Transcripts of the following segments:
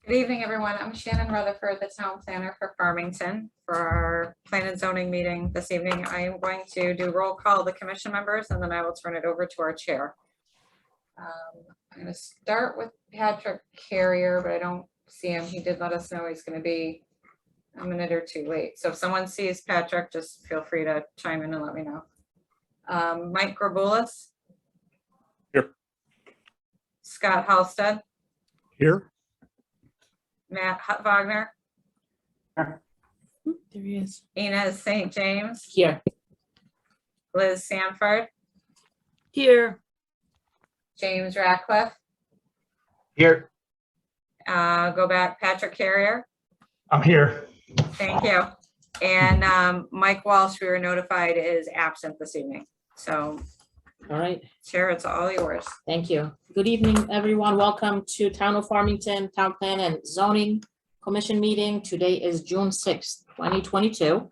Good evening, everyone. I'm Shannon Rutherford, the town planner for Farmington. For our plan and zoning meeting this evening, I am going to do roll call the commission members, and then I will turn it over to our chair. I'm going to start with Patrick Carrier, but I don't see him. He did let us know he's going to be a minute or two late. So if someone sees Patrick, just feel free to chime in and let me know. Mike Graboulas. Here. Scott Halstead. Here. Matt Wagner. There he is. Inez St. James. Here. Liz Sanford. Here. James Ratcliffe. Here. Go back, Patrick Carrier. I'm here. Thank you. And Mike Walsh, we were notified, is absent this evening. So, All right. Chair, it's all yours. Thank you. Good evening, everyone. Welcome to Town of Farmington Town Plan and Zoning Commission meeting. Today is June 6th, 2022.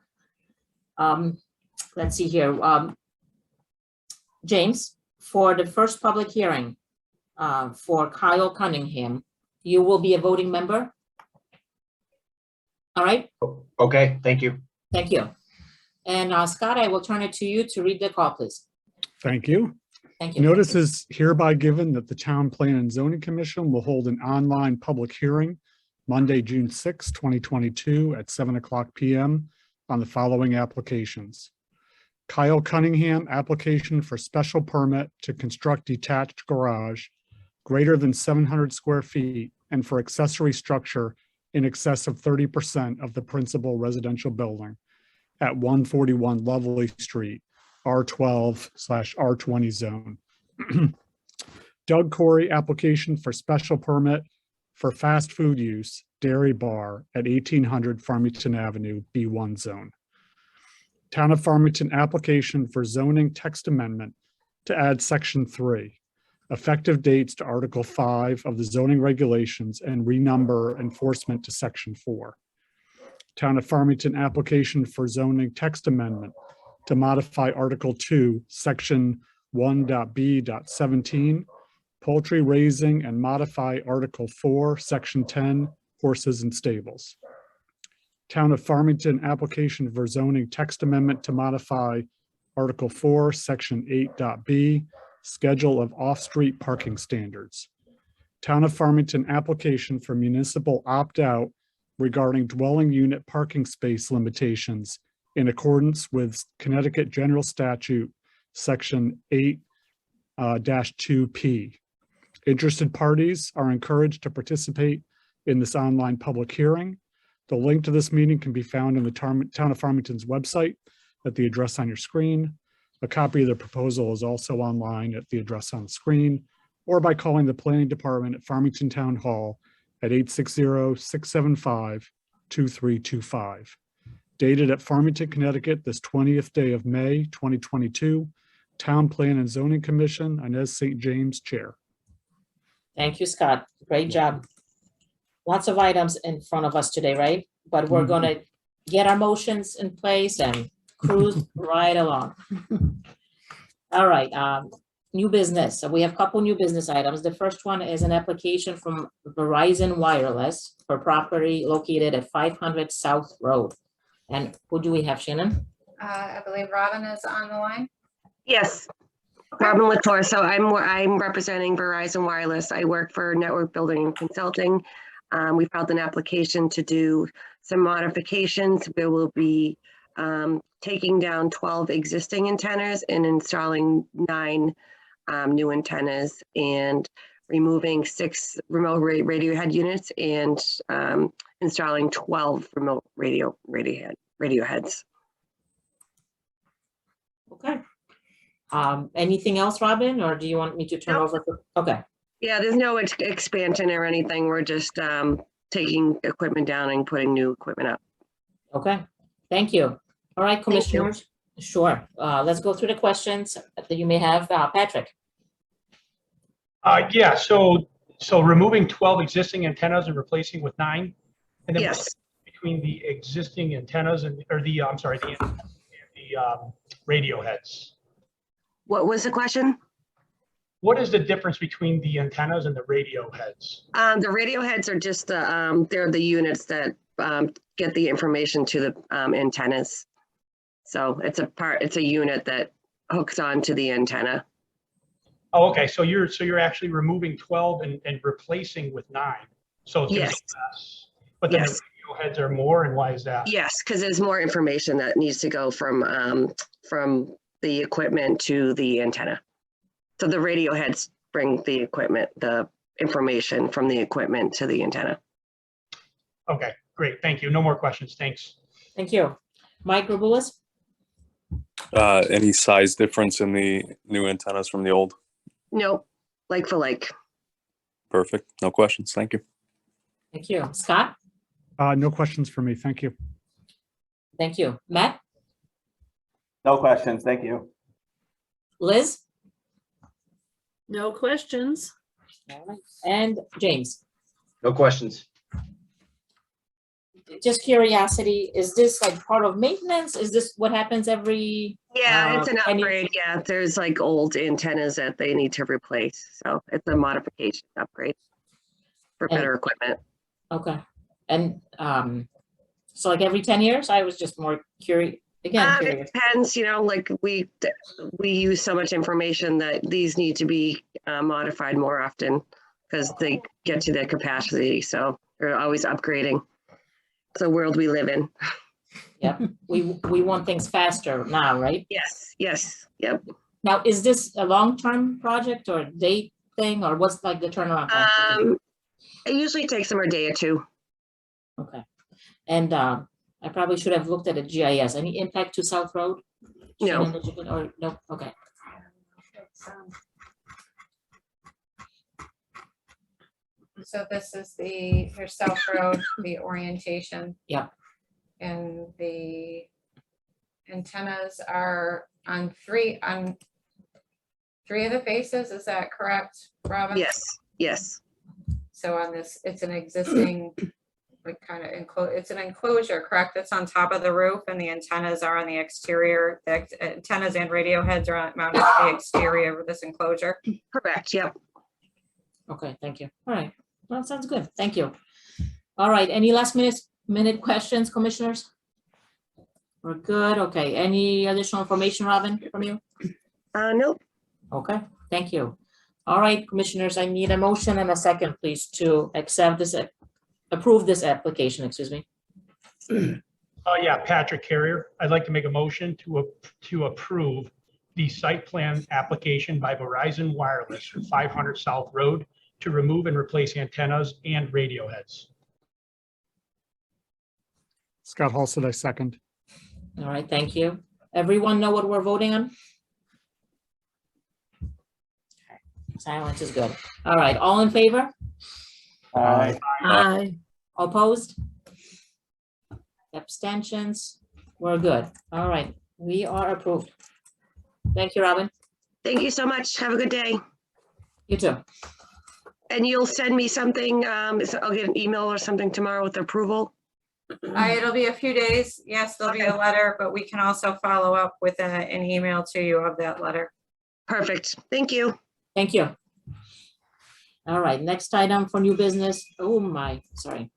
Let's see here. James, for the first public hearing for Kyle Cunningham, you will be a voting member. All right. Okay, thank you. Thank you. And Scott, I will turn it to you to read the call, please. Thank you. Thank you. Notice is hereby given that the Town Plan and Zoning Commission will hold an online public hearing Monday, June 6, 2022 at 7:00 p.m. on the following applications. Kyle Cunningham, application for special permit to construct detached garage greater than 700 square feet and for accessory structure in excess of 30% of the principal residential building at 141 Lovely Street, R12/R20 zone. Doug Corey, application for special permit for fast food use, dairy bar at 1800 Farmington Avenue, B1 zone. Town of Farmington application for zoning text amendment to add section 3, effective dates to article 5 of the zoning regulations and renumber enforcement to section 4. Town of Farmington application for zoning text amendment to modify Article 2, Section 1.b.17, poultry raising, and modify Article 4, Section 10, horses and stables. Town of Farmington application for zoning text amendment to modify Article 4, Section 8.b, schedule of off-street parking standards. Town of Farmington application for municipal opt-out regarding dwelling unit parking space limitations in accordance with Connecticut General Statute, Section 8-2P. Interested parties are encouraged to participate in this online public hearing. The link to this meeting can be found in the Town of Farmington's website at the address on your screen. A copy of the proposal is also online at the address on the screen, or by calling the Planning Department at Farmington Town Hall at 860-675-2325. Dated at Farmington, Connecticut, this 20th day of May, 2022. Town Plan and Zoning Commission, Inez St. James, Chair. Thank you, Scott. Great job. Lots of items in front of us today, right? But we're going to get our motions in place and cruise right along. All right, new business. So we have a couple new business items. The first one is an application from Verizon Wireless for property located at 500 South Road. And who do we have, Shannon? I believe Robin is on the line. Yes, Robin Latour. So I'm representing Verizon Wireless. I work for Network Building and Consulting. We filed an application to do some modifications. We will be taking down 12 existing antennas and installing 9 new antennas and removing 6 remote radio head units and installing 12 remote radio heads. Okay. Anything else, Robin, or do you want me to turn over? Okay. Yeah, there's no expansion or anything. We're just taking equipment down and putting new equipment up. Okay. Thank you. All right, commissioners. Sure. Let's go through the questions that you may have. Patrick. Yeah, so removing 12 existing antennas and replacing with 9? And then Yes. between the existing antennas and, or the, I'm sorry, the radio heads. What was the question? What is the difference between the antennas and the radio heads? The radio heads are just they're the units that get the information to the antennas. So it's a unit that hooks onto the antenna. Oh, okay, so you're actually removing 12 and replacing with 9. So it's gonna be Yes. less. But then the Yes. radio heads are more, and why is that? Yes, because there's more information that needs to go from the equipment to the antenna. So the radio heads bring the equipment, the information from the equipment to the antenna. Okay, great, thank you. No more questions, thanks. Thank you. Mike Robulis? Any size difference in the new antennas from the old? Nope, like for like. Perfect. No questions. Thank you. Thank you. Scott? No questions for me. Thank you. Thank you. Matt? No questions, thank you. Liz? No questions. All right. And James? No questions. Just curiosity, is this like part of maintenance? Is this what happens every? Yeah, it's an any- upgrade. Yeah, there's like old antennas that they need to replace. So it's a modification upgrade for And- better equipment. Okay. And so like every 10 years? I was just more curious, again, It curious. depends, like we use so much information that these need to be modified more often because they get to their capacity. So they're always upgrading. It's the world we live in. Yep. We want things faster now, right? Yes, yes, yep. Now, is this a long-term project or a date thing, or what's like the turnaround? time? It usually takes them a day or two. Okay. And I probably should have looked at a GIS. Any impact to South Road? No. Shannon, did you get- or no? Okay. So this is here's South Road, the orientation. Yep. And the antennas are on three of the faces, is that correct, Robin? Yes, yes, So on this, it's an existing, like kind of it's an enclosure, correct? It's on top of the roof and the antennas are on the exterior. The antennas and radio heads are mounted to the exterior of this enclosure. correct, yep. Okay, thank you. All right. Well, sounds good. Thank you. All right, any last minute questions, commissioners? We're good. Okay, any additional information, Robin, from you? Nope, Okay, thank you. All right, commissioners, I need a motion and a second, please, to accept this, approve this application, excuse me. Yeah, Patrick Carrier. I'd like to make a motion to approve the site plan application by Verizon Wireless for 500 South Road to remove and replace antennas and radio heads. Scott Halstead, I second. All right, thank you. Everyone know what we're voting on? Silence is good. All right, all in favor? Aye. Aye. Opposed? Abstentions? We're good. All right, we are approved. Thank you, Robin. thank you so much. Have a good day. You too. And you'll send me something, I'll get an email or something tomorrow with approval. It'll be a few days. Yes, there'll be a letter, but we can also follow up with an email to you of that letter. Perfect, thank you. Thank you. All right, next item for new business. Oh my, sorry.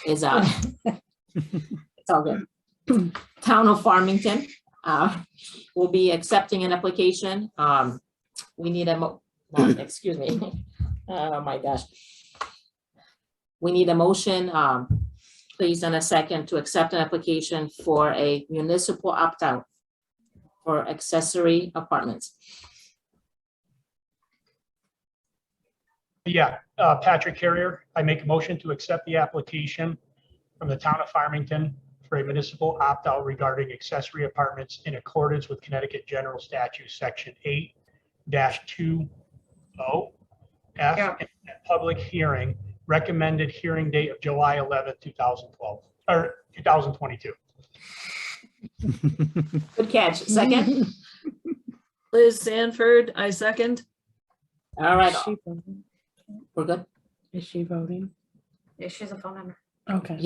Is it's all good. Town of Farmington will be accepting an application. We need excuse me. Oh my gosh. We need a motion, please, and a second to accept an application for a municipal opt-out for accessory apartments. Yeah, Patrick Carrier, I make a motion to accept the application from the town of Farmington for a municipal opt-out regarding accessory apartments in accordance with Connecticut General Statute, Section 8-20 Yeah. F, and public hearing, recommended hearing date of July 11th, 2012, or 2022. Good catch. Second? Liz Sanford, I second. All right, Is she voting? we're good? Is she voting? Yeah, she's a phone number. Okay.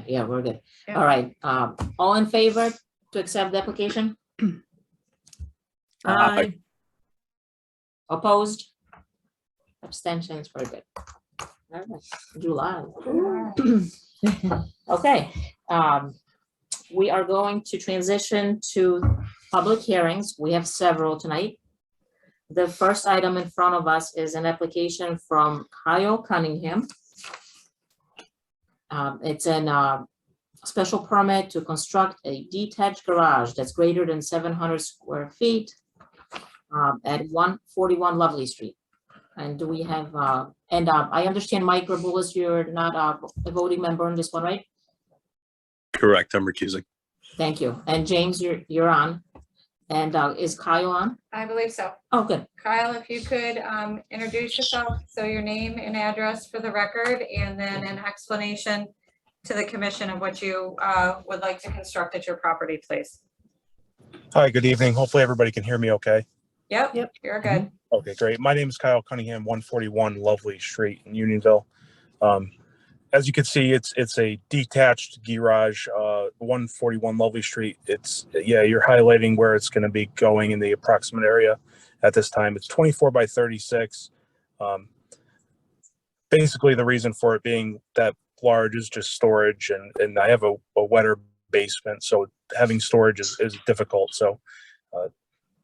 Yeah, we're good. Yeah. All right, all in favor to accept the application? Aye. Opposed? Abstentions, very good. All right, July. Okay, we are going to transition to public hearings. We have several tonight. The first item in front of us is an application from Kyle Cunningham. It's a special permit to construct a detached garage that's greater than 700 square feet at 141 Lovely Street. And do we have, I understand Mike Rabulis, you're not a voting member on this one, right? Correct, I'm recusing. Thank you. And James, you're on. And is Kyle on? I believe so. Oh, good. Kyle, if you could introduce yourself, so your name and address for the record, and then an explanation to the commission of what you would like to construct at your property, please. Hi, good evening. Hopefully everybody can hear me okay. Yep, Yep. you're good. Okay, great. My name is Kyle Cunningham, 141 Lovely Street in Unionville. As you can see, it's a detached garage, 141 Lovely Street. You're highlighting where it's going to be going in the approximate area at this time. It's 24 by 36. Basically, the reason for it being that large is just storage, and I have a wetter basement, so having storage is difficult. So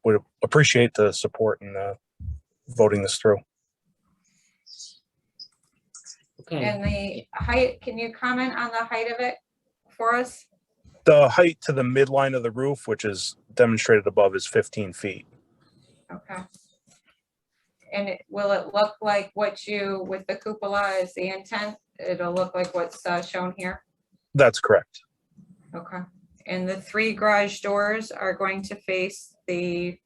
would appreciate the support in voting this through. Okay, And the height, can you comment on the height of it for us? The height to the midline of the roof, which is demonstrated above, is 15 feet. Okay. And will it look like what you, with the cupola is the intent? It'll look like what's shown here? That's correct. Okay. And the 3 garage doors are going to face the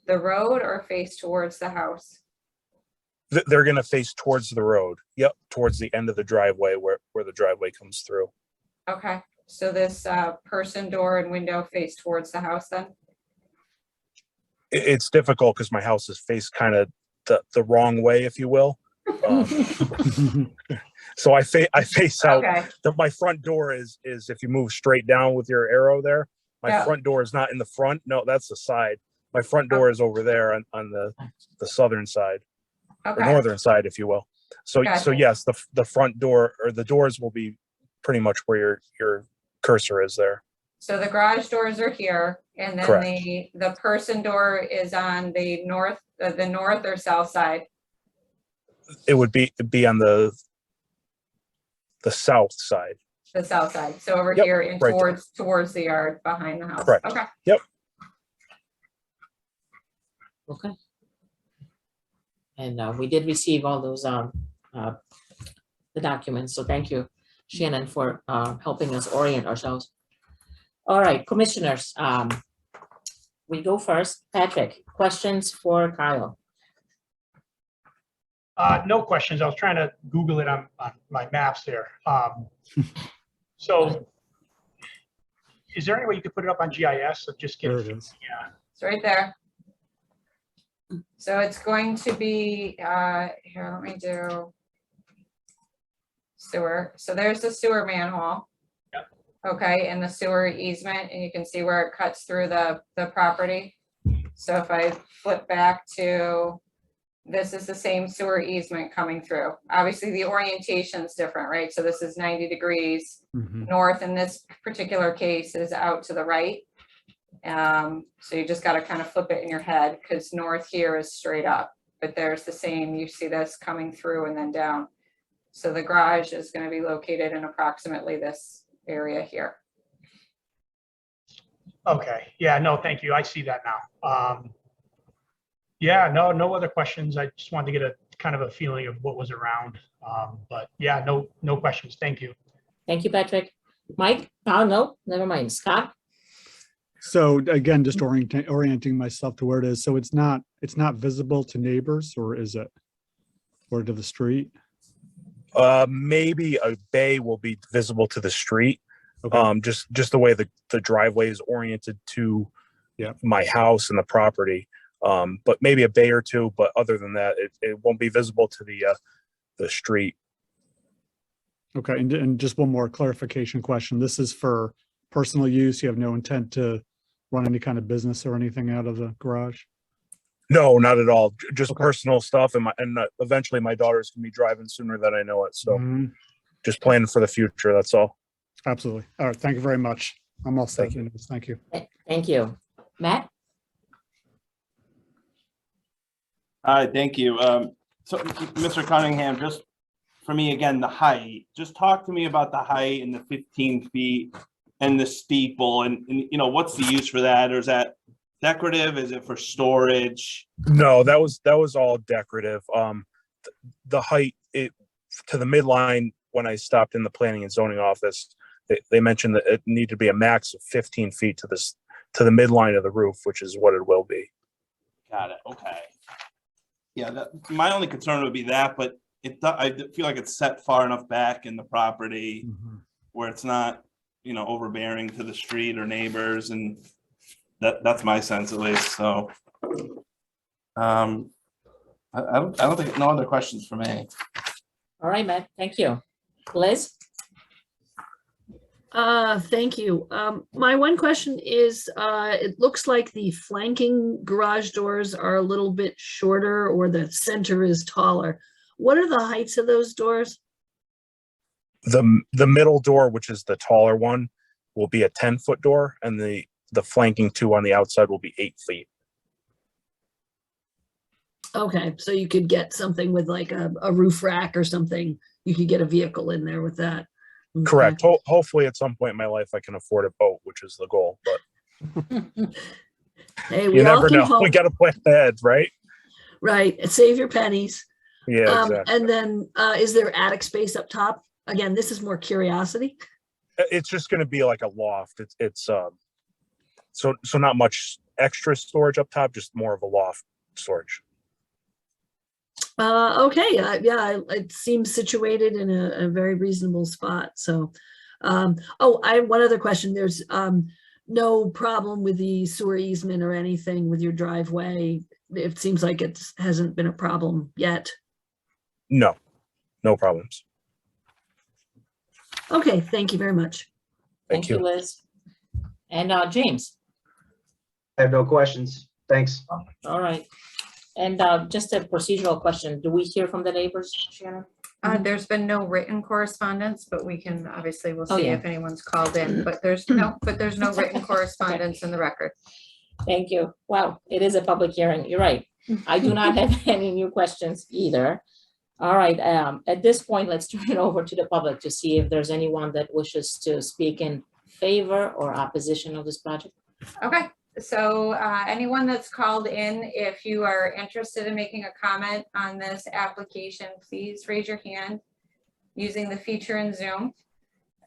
road or face towards the house? They're going to face towards the road. Yep, towards the end of the driveway where the driveway comes through. Okay, so this person door and window face towards the house then? It's difficult because my house is faced kind of the wrong way, if you will. So I face out. Okay, My front door is if you move straight down with your arrow there, my Yeah. front door is not in the front. No, that's the side. My front door is over there on the southern side. Or okay, northern side, if you will. So Gotcha. yes, the front door or the doors will be pretty much where your cursor is there. so the garage doors are here, and then Correct. the person door is on the north or south side? It would be on the south side. The south side, so over Yep, here and right there. towards the yard behind the house? Correct. Okay, okay. And we did receive all those, the documents, so thank you, Shannon, for helping us orient ourselves. All right, commissioners, we go first. Patrick, questions for Kyle? No questions. I was trying to Google it on my maps there. So is there any way you could put it up on GIS or just get There it? it is. Yeah. it's right there. So it's going to be, here, let me do sewer. So there's the sewer manhole. Yep. Okay, and the sewer easement, and you can see where it cuts through the property. So if I flip back to, this is the same sewer easement coming through. Obviously, the orientation's different, right? So this is 90 degrees Mhm. north. In this particular case is out to the right. So you just got to kind of flip it in your head, because north here is straight up, but there's the same, you see this coming through and then down. So the garage is going to be located in approximately this area here. Okay. Yeah, no, thank you. I see that now. Yeah, no other questions. I just wanted to get a kind of a feeling of what was around. But yeah, no questions. Thank you. Thank you, Patrick. Mike? Oh, no, never mind. Scott? So again, just orienting myself to where it is. So it's not visible to neighbors, or is it? Or to the street? Maybe a bay will be visible to the street. Okay. Just the way the driveway is oriented to Yep. my house and the property. But maybe a bay or two, but other than that, it won't be visible to the street. Okay, and just one more clarification question. This is for personal use. You have no intent to run any kind of business or anything out of the garage? No, not at all. Just Okay. personal stuff, and eventually my daughters can be driving sooner than I know it. So Mhm. just planning for the future. That's all. Absolutely. All right. Thank you very much. I'm all set. Thank you. Thank you. Thank you. Matt? Hi, thank you. So, Mr. Cunningham, just for me, again, the height, just talk to me about the height and the 15 feet and the steeple and what's the use for that? Or is that decorative? Is it for storage? No, that was all decorative. The height to the midline when I stopped in the planning and zoning office, they mentioned that it needed to be a max of 15 feet to the midline of the roof, which is what it will be. Got it, okay. Yeah, my only concern would be that, but I feel like it's set far enough back in the property where it's not, overbearing to the street or neighbors, and that's my sense at least, so. I don't think, no other questions for me. All right, Matt, thank you. Liz? Thank you. My one question is, it looks like the flanking garage doors are a little bit shorter or the center is taller. What are the heights of those doors? The middle door, which is the taller one, will be a 10-foot door, and the flanking two on the outside will be 8 feet. Okay, so you could get something with like a roof rack or something. You could get a vehicle in there with that. Okay. Correct. Hopefully at some point in my life I can afford a boat, which is the goal, but Hey, we you all never can know. We hope. got to plan ahead, right? Right, save your pennies. Yeah, exactly. And then, is there attic space up top? Again, this is more curiosity. It's just going to be like a loft. It's so not much extra storage up top, just more of a loft storage. Okay, yeah, it seems situated in a very reasonable spot, so. Oh, I have one other question. There's no problem with the sewer easement or anything with your driveway. It seems like it hasn't been a problem yet. No problems. Okay, thank you very much. Thank you. Liz. And James? I have no questions. Thanks. All right. And just a procedural question. Do we hear from the neighbors, Shannon? There's been no written correspondence, but we can, obviously, we'll Oh, see yeah. if anyone's called in, but there's no written correspondence in the record. Thank you. Wow, it is a public hearing. You're right. I do not have any new questions either. All right, at this point, let's turn it over to the public to see if there's anyone that wishes to speak in favor or opposition of this project. Okay, so anyone that's called in, if you are interested in making a comment on this application, please raise your hand using the feature in Zoom.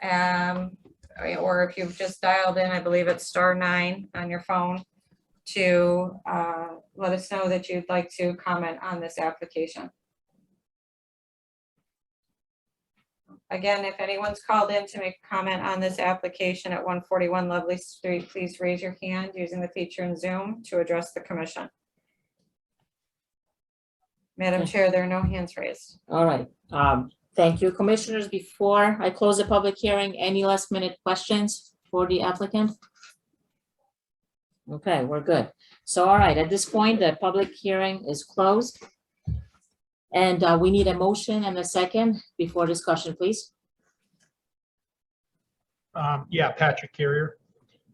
Or if you've just dialed in, I believe it's *9 on your phone to let us know that you'd like to comment on this application. Again, if anyone's called in to make a comment on this application at 141 Lovely Street, please raise your hand using the feature in Zoom to address the commission. Madam Chair, there are no hands raised. All right, thank you, commissioners. Before I close the public hearing, any last minute questions for the applicant? Okay, we're good. So, all right, at this point, the public hearing is closed. And we need a motion and a second before discussion, please. Yeah, Patrick Carrier.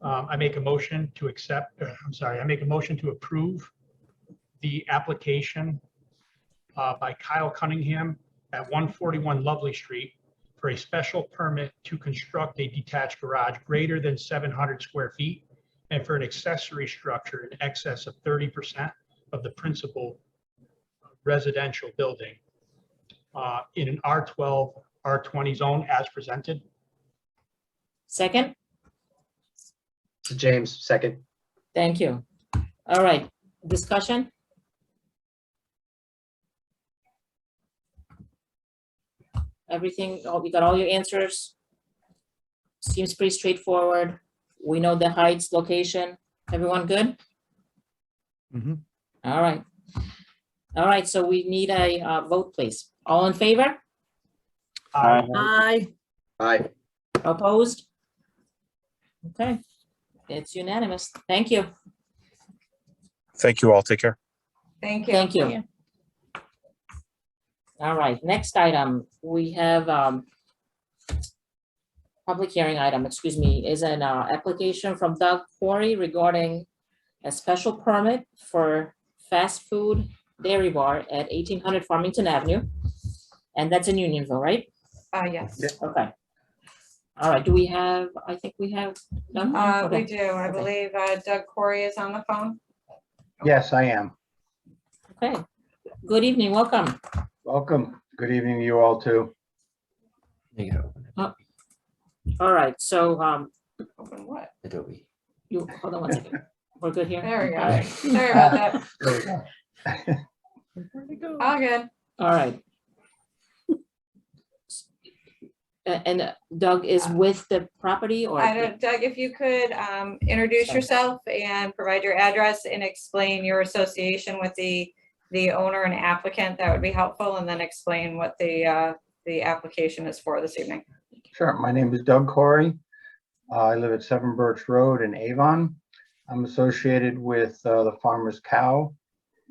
I make a motion to I make a motion to approve the application by Kyle Cunningham at 141 Lovely Street for a special permit to construct a detached garage greater than 700 square feet and for an accessory structure in excess of 30% of the principal residential building in an R12, R20 zone as presented. Second, James, second. thank you. All right, discussion? Everything, we got all your answers? Seems pretty straightforward. We know the heights, location. Everyone good? Mhm. All right. All right, so we need a vote, please. All in favor? Aye. Aye. Opposed? Okay, it's unanimous. Thank you. Thank you all. Take care. Thank you. Thank you. All right, next item, we have public hearing item, excuse me, is an application from Doug Quarry regarding a special permit for fast food dairy bar at 1800 Farmington Avenue. And that's in Unionville, right? Yes. Okay. All right, do we have, I think we have. no? We Okay. do. I Okay. believe Doug Corey is on the phone. Yes, I am. Okay, good evening, welcome. Welcome. Good evening to you all too. All right, so Open what? Adobe. you, hold on one second. We're good here? There we go. All right. Sorry about that. There we go. All good. All right. And Doug is with the property or? I don't, Doug, if you could introduce yourself and provide your address and explain your association with the owner and applicant, that would be helpful, and then explain what the application is for this evening. Sure. My name is Doug Corey. I live at 7 Birch Road in Avon. I'm associated with the Farmer's Cow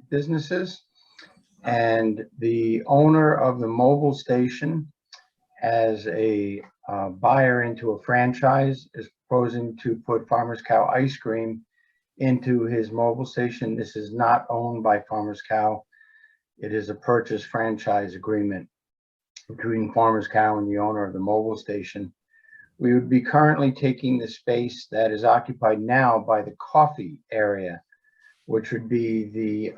businesses. And the owner of the mobile station, as a buyer into a franchise, is proposing to put Farmer's Cow ice cream into his mobile station. This is not owned by Farmer's Cow. It is a purchase franchise agreement between Farmer's Cow and the owner of the mobile station. We would be currently taking the space that is occupied now by the coffee area, which would be the,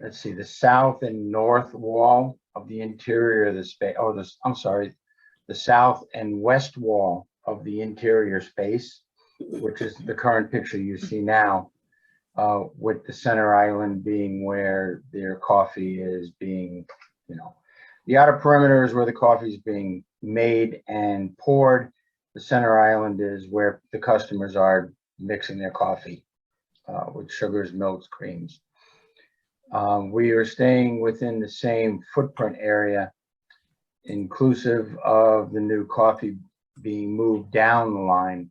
let's see, the south and north wall of the interior of the space, I'm sorry, the south and west wall of the interior space, which is the current picture you see now, with the center island being where their coffee is being, the outer perimeter is where the coffee is being made and poured. The center island is where the customers are mixing their coffee with sugars, milks, creams. We are staying within the same footprint area, inclusive of the new coffee being moved down the line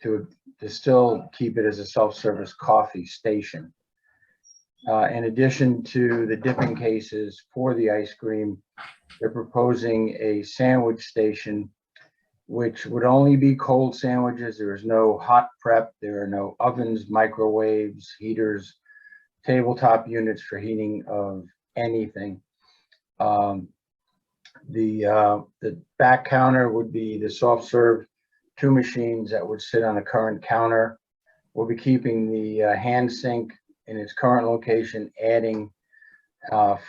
to still keep it as a self-service coffee station. In addition to the dipping cases for the ice cream, they're proposing a sandwich station, which would only be cold sandwiches. There is no hot prep. There are no ovens, microwaves, heaters, tabletop units for heating of anything. The back counter would be the soft serve 2 machines that would sit on the current counter. We'll be keeping the hand sink in its current location, adding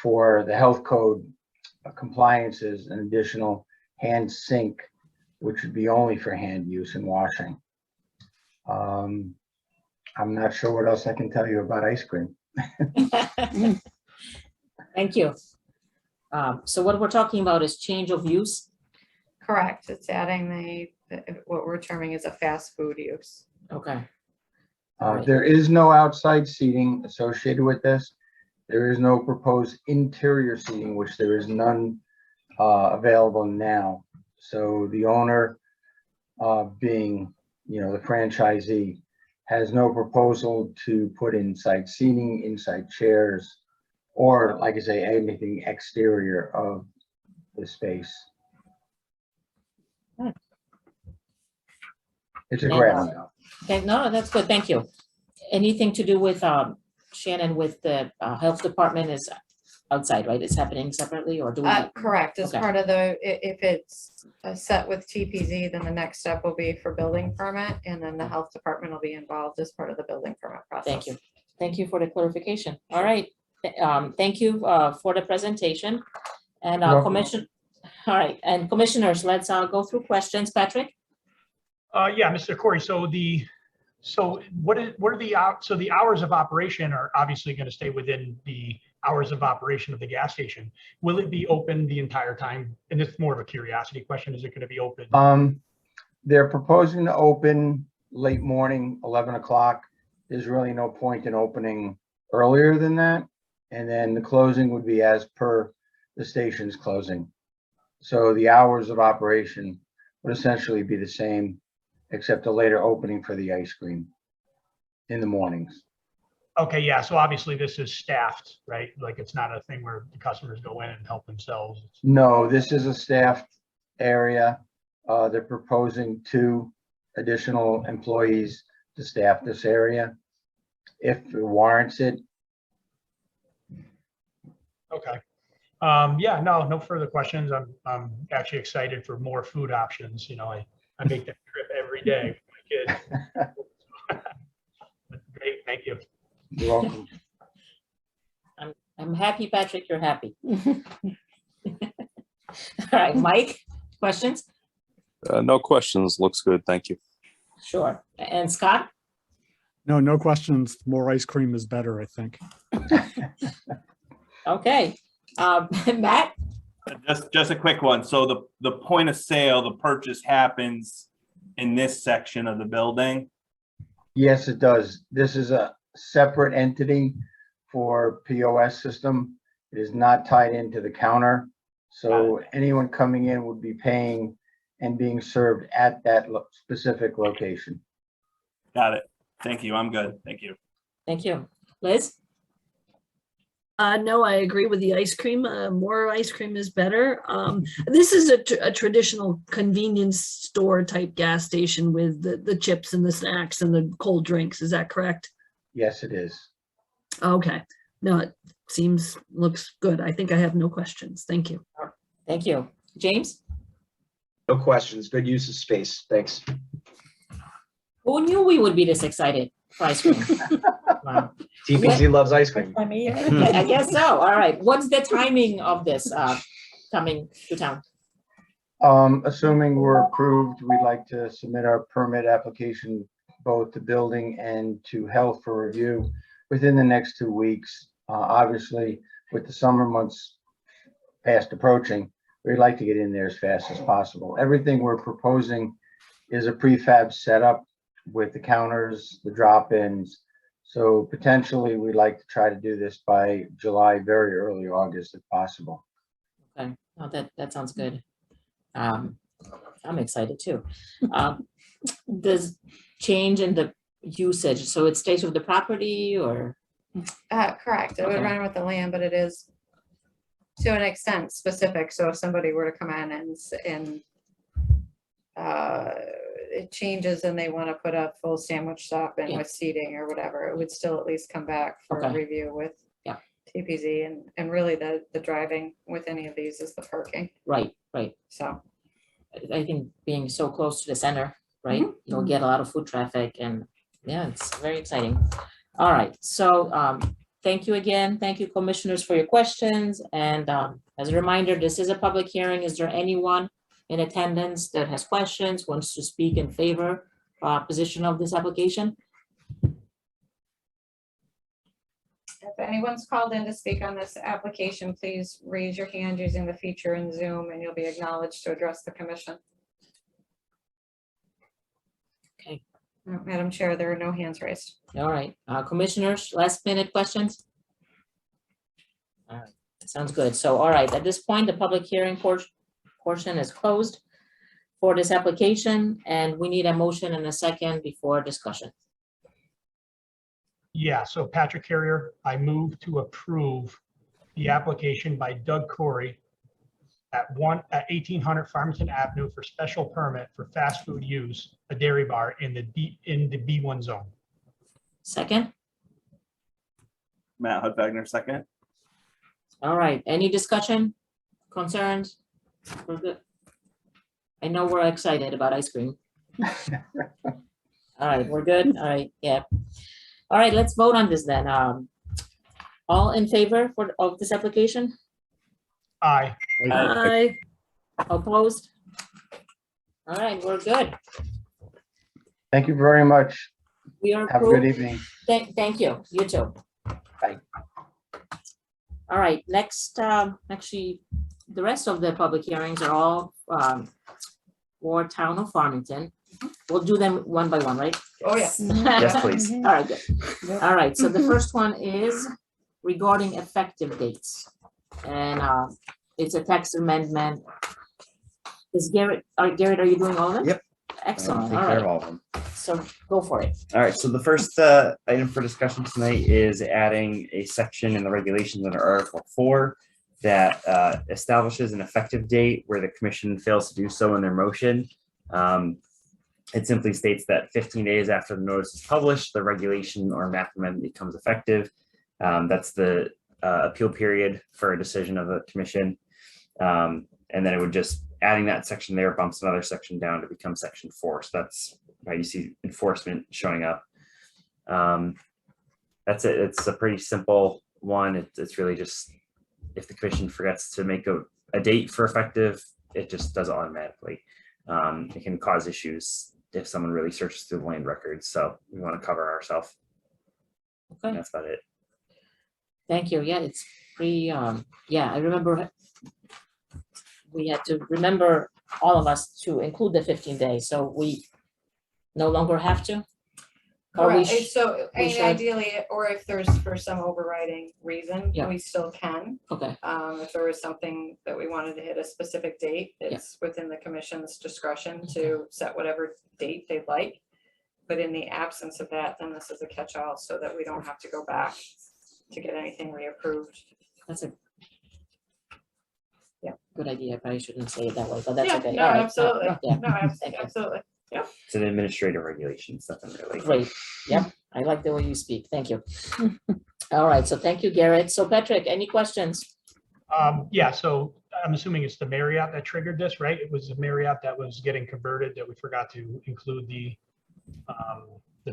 for the health code compliances an additional hand sink, which would be only for hand use and washing. I'm not sure what else I can tell you about ice cream. Thank you. So what we're talking about is change of use. Correct. It's adding what we're terming as a fast food use. Okay. There is no outside seating associated with this. There is no proposed interior seating, which there is none available now. So the owner, being, the franchisee, has no proposal to put inside seating, inside chairs, or, like I say, anything exterior of the space. It's a grab. Okay, no, that's good, thank you. Anything to do with, Shannon, with the health department is outside, right? It's happening separately, or do we? Correct. As Okay. part of if it's set with TPZ, then the next step will be for building permit, and then the health department will be involved as part of the building permit process. Thank you. Thank you for the clarification. All right. Thank you for the presentation. And You're welcome. all right, and commissioners, let's go through questions. Patrick? Yeah, Mr. Corey, so what are the hours of operation are obviously going to stay within the hours of operation of the gas station. Will it be open the entire time? And it's more of a curiosity question. Is it going to be open? They're proposing to open late morning, 11 o'clock. There's really no point in opening earlier than that. And then the closing would be as per the station's closing. So the hours of operation would essentially be the same, except a later opening for the ice cream in the mornings. Okay, yeah, so obviously this is staffed, right? Like it's not a thing where the customers go in and help themselves. No, this is a staffed area. They're proposing 2 additional employees to staff this area. If it warrants it. Okay. Yeah, no further questions. I'm actually excited for more food options. You know, I make that trip every day with my kids. Great, thank you. You're welcome. I'm happy, Patrick, you're happy. All right, Mike, questions? No questions. Looks good. Thank you. Sure. And Scott? No questions. More ice cream is better, I think. Okay. Matt? Just a quick one. So the point of sale, the purchase happens in this section of the building. Yes, it does. This is a separate entity for POS system. It is not tied into the counter. So anyone coming in would be paying and being served at that specific location. Got it. Thank you. I'm good. Thank you. Thank you. Liz? No, I agree with the ice cream. More ice cream is better. This is a traditional convenience store type gas station with the chips and the snacks and the cold drinks. Is that correct? Yes, it is. Okay. No, it looks good. I think I have no questions. Thank you. Thank you. James? No questions. Good use of space. Thanks. Who knew we would be this excited for ice cream? Wow. TPC loves ice cream. I guess so. All right. What's the timing of this coming to town? Assuming we're approved, we'd like to submit our permit application both to building and to health for review within the next 2 weeks. Obviously, with the summer months fast approaching, we'd like to get in there as fast as possible. Everything we're proposing is a prefab setup with the counters, the drop-ins. So potentially, we'd like to try to do this by July, very early August if possible. Okay. Oh, that sounds good. I'm excited too. Does change in the usage, so it stays with the property or? Correct. It would Okay. run with the land, but it is to an extent specific. So if somebody were to come in and it changes and they want to put a full sandwich shop in Yeah. with seating or whatever, it would still at least come back for a Okay. review with Yeah. TPZ, and really the driving with any of these is the parking. Right. So, I think being so close to the center, right? You'll get a lot of foot traffic and yeah, it's very exciting. All right, so thank you again. Thank you, commissioners, for your questions. And as a reminder, this is a public hearing. Is there anyone in attendance that has questions, wants to speak in favor or opposition of this application? if anyone's called in to speak on this application, please raise your hand using the feature in Zoom and you'll be acknowledged to address the commission. Okay. Madam Chair, there are no hands raised. All right, commissioners, last minute questions? All right, sounds good. So, all right, at this point, the public hearing portion is closed for this application, and we need a motion and a second before discussion. Yeah, so Patrick Carrier, I move to approve the application by Doug Corey at 1800 Farmington Avenue for special permit for fast food use, a dairy bar in the B1 zone. Second? Matt Hudbagner, second. All right, any discussion, concerns? We're good. I know we're excited about ice cream. All right, we're good. All right, yeah. All right, let's vote on this then. All in favor of this application? Aye. Aye. Opposed? All right, we're good. Thank you very much. We are Have a good approved. evening. Thank you. You too. Bye. All right, next, actually, the rest of the public hearings are all for Town of Farmington. We'll do them one by one, right? Oh, yes. Yes, please. All right, good. All right, so the first one is regarding effective dates. And it's a text amendment. Is Garrett, are you doing all of them? Yep. Excellent, Take all care of right, all of them. so go for it. All right, so the first item for discussion tonight is adding a section in the regulations under Article 4 that establishes an effective date where the commission fails to do so in their motion. It simply states that 15 days after the notice is published, the regulation or map amendment becomes effective. That's the appeal period for a decision of the commission. And then it would just, adding that section there bumps another section down to become section 4. So that's why you see enforcement showing up. That's it. It's a pretty simple one. It's really just, if the commission forgets to make a date for effective, it just does it automatically. It can cause issues if someone really searches through the land records. So we want to cover ourselves. Okay, That's about it. thank you. Yeah, it's pretty, yeah, I remember we had to remember, all of us, to include the 15 days, so we no longer have to? Or we Correct, sh- so, I we mean, should- ideally, or if there's for some overriding reason, Yeah. we still can. Okay, If there was something that we wanted to hit a specific date, it's within the commission's discretion to set whatever date they'd like. But in the absence of that, then this is a catch-all so that we don't have to go back to get anything reapproved. that's a Yeah. good idea, I probably shouldn't say it that way, but that's Yeah, okay. no, All right. absolutely. Yeah, No, Thank you. absolutely. It's an administrative regulation, it's nothing really. Great, yep, I like the way you speak, thank you. All right, so thank you, Garrett. So Patrick, any questions? Yeah, so I'm assuming it's the Marriott that triggered this, right? It was the Marriott that was getting converted that we forgot to include the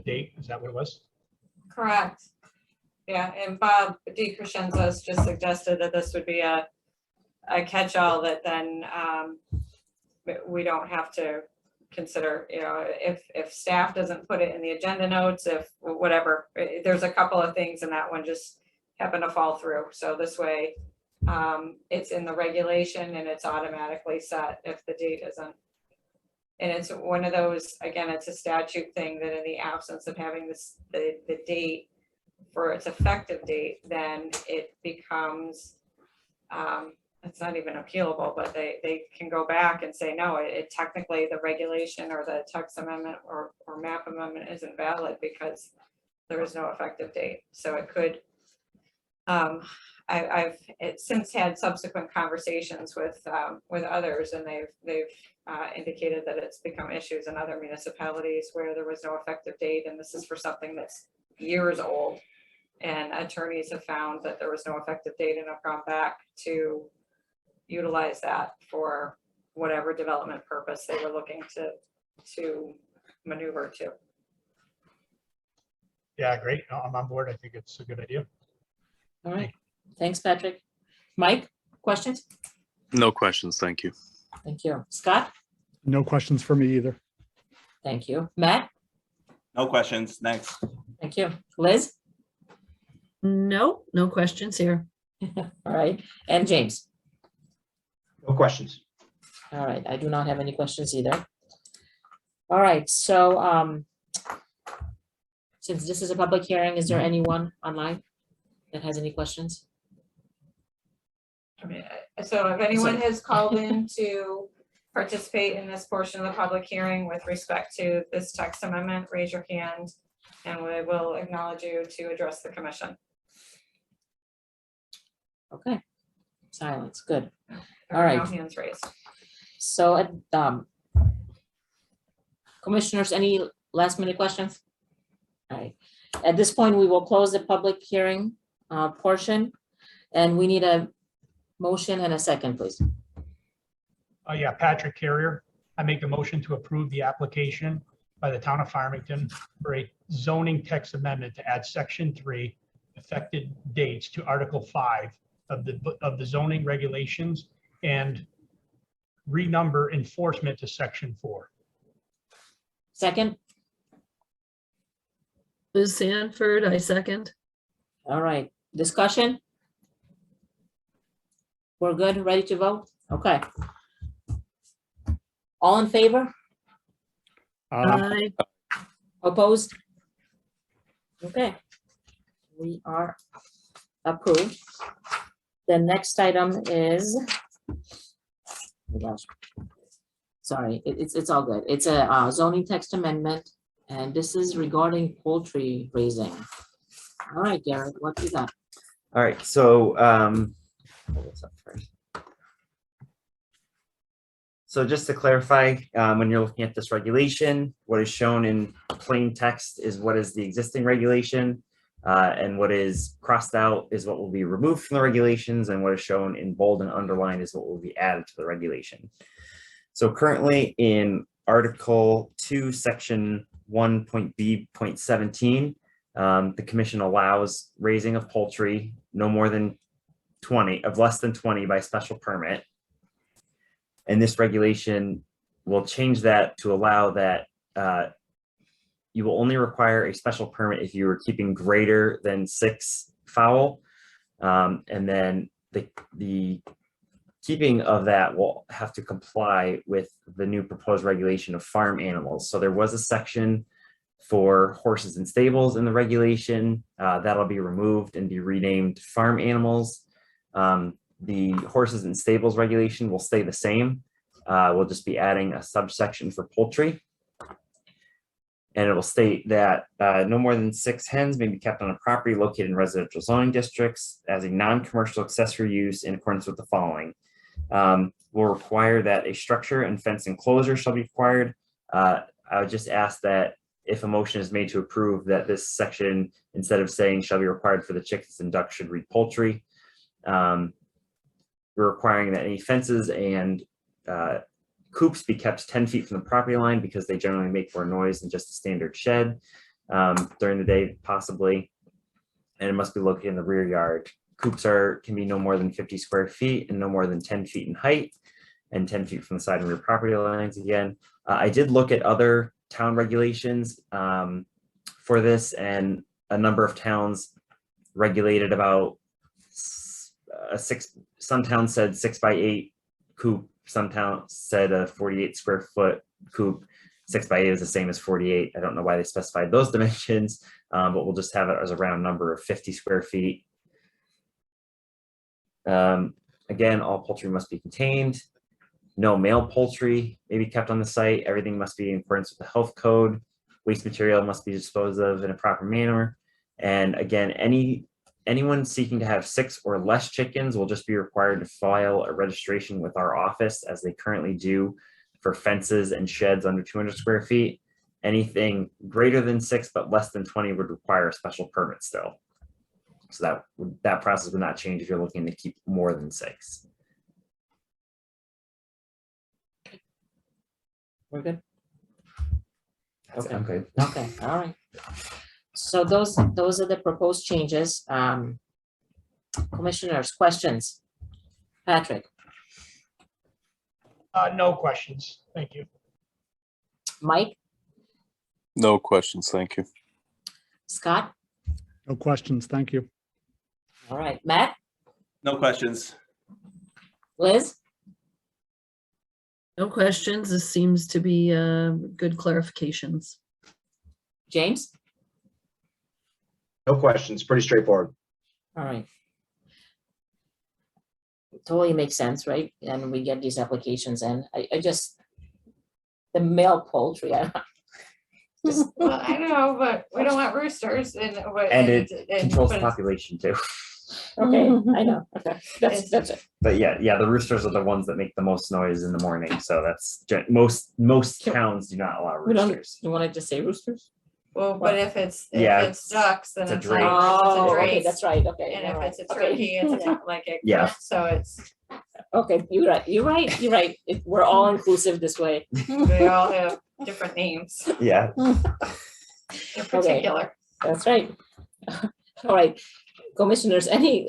date. Is that what it was? Correct. Yeah, and Bob DeCrescenzo's just suggested that this would be a catch-all that then we don't have to consider, you know, if staff doesn't put it in the agenda notes, if whatever, there's a couple of things and that one just happened to fall through. So this way, it's in the regulation and it's automatically set if the date isn't. And it's one of those, again, it's a statute thing that in the absence of having this, the date for its effective date, then it becomes, it's not even appealable, but they can go back and say, no, it technically the regulation or the text amendment or map amendment isn't valid because there is no effective date. So it could, I've since had subsequent conversations with others, and they've indicated that it's become issues in other municipalities where there was no effective date, and this is for something that's years old. And attorneys have found that there was no effective date and have gone back to utilize that for whatever development purpose they were looking to maneuver to. Yeah, great. No, I'm on board. I think it's a good idea. All right, thanks, Patrick. Mike, questions? No questions, thank you. Thank you. Scott? No questions for me either. Thank you. Matt? No questions. Next. Thank you. Liz? No, no questions here. All right, and James? No questions. All right, I do not have any questions either. All right, so since this is a public hearing, is there anyone online that has any questions? I mean, so if anyone has called in to participate in this portion of the public hearing with respect to this text amendment, raise your hand and we will acknowledge you to address the commission. Okay, silence, good. There All are right. no hands raised. So, commissioners, any last minute questions? All right, at this point, we will close the public hearing portion, and we need a motion and a second, please. Yeah, Patrick Carrier. I make a motion to approve the application by the town of Farmington for a zoning text amendment to add section 3 affected dates to article 5 of the zoning regulations and renumber enforcement to section 4. Second, Liz Sanford, I second. all right, discussion? We're good, ready to vote? Okay. All in favor? Aye. Opposed? Okay. We are approved. The next item is, so sorry, it's all good. It's a zoning text amendment, and this is regarding poultry raising. All right, Garrett, what do you got? All right, so hold this up first. So just to clarify, when you're looking at this regulation, what is shown in plain text is what is the existing regulation, and what is crossed out is what will be removed from the regulations, and what is shown in bold and underlined is what will be added to the regulation. So currently in Article 2, Section 1.b.17, the commission allows raising of poultry no more than 20, of less than 20 by special permit. And this regulation will change that to allow that you will only require a special permit if you are keeping greater than 6 fowl. And then the keeping of that will have to comply with the new proposed regulation of farm animals. So there was a section for horses and stables in the regulation that'll be removed and be renamed farm animals. The horses and stables regulation will stay the same. We'll just be adding a subsection for poultry. And it will state that no more than 6 hens may be kept on a property located in residential zoning districts as a non-commercial accessory use in accordance with the following. Will require that a structure and fence enclosure shall be required. I would just ask that if a motion is made to approve, that this section, instead of saying shall be required for the chickens and ducks, should read poultry. We're requiring that any fences and coops be kept 10 feet from the property line because they generally make more noise than just a standard shed during the day, possibly. And it must be located in the rear yard. Coops can be no more than 50 square feet and no more than 10 feet in height and 10 feet from the side and rear property lines again. I did look at other town regulations for this, and a number of towns regulated about some towns said 6x8 coop, some towns said a 48 square foot coop. 6x8 is the same as 48. I don't know why they specified those dimensions, but we'll just have it as a round number of 50 square feet. Again, all poultry must be contained. No male poultry may be kept on the site. Everything must be in accordance with the health code. Waste material must be disposed of in a proper manner. And again, anyone seeking to have 6 or less chickens will just be required to file a registration with our office, as they currently do for fences and sheds under 200 square feet. Anything greater than 6 but less than 20 would require a special permit still. So that process would not change if you're looking to keep more than 6. We're good? Okay. I'm good. Okay, all right. So those are the proposed changes. Commissioners, questions? Patrick, No questions. Thank you. Mike, No questions, thank you. Scott? No questions. Thank you. All right, Matt, No questions. Liz? No questions. This seems to be good clarifications. James? No questions. Pretty straightforward. All right. Totally makes sense, right? And we get these applications in. I just, the male poultry, Well, I know, but we don't want roosters and. And it controls the population too. okay, I know, okay, that's it. But yeah, the roosters are the ones that make the most noise in the morning. So that's most towns do not allow We don't, roosters. you wanted to say roosters? Well, but if it's Yeah, ducks, then it's a it's drake. like, Oh, it's a okay, drake. that's right, okay. And all if right, it's a okay. turkey, it's a like a. Yeah. So it's, Okay, you're right. We're all inclusive this way. they all have different names. Yeah. They're particular. That's right. All right, commissioners, any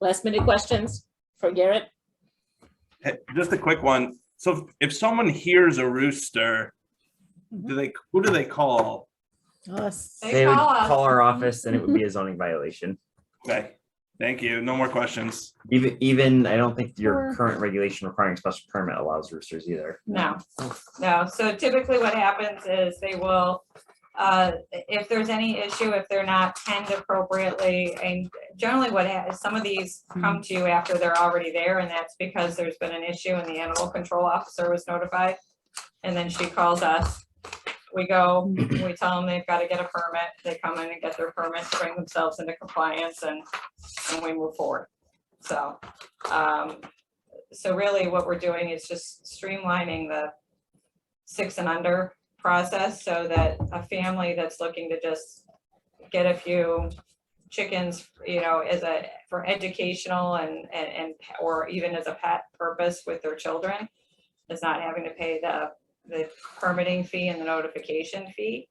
last minute questions for Garrett? Hey, just a quick one. So if someone hears a rooster, who do they call? Us. They would call us. call our office and it would be a zoning violation. Okay, thank you. No more questions. Even I don't think your current regulation requiring special permit allows roosters either. No. So typically what happens is they will, if there's any issue, if they're not penned appropriately, and generally what happens, some of these come to you after they're already there, and that's because there's been an issue and the animal control officer was notified. And then she calls us. We go, we tell them they've got to get a permit. They come in and get their permit, bring themselves into compliance, and we move forward. So, so really what we're doing is just streamlining the 6 and under process so that a family that's looking to just get a few chickens, you know, for educational and or even as a pet purpose with their children is not having to pay the permitting fee and the notification fee.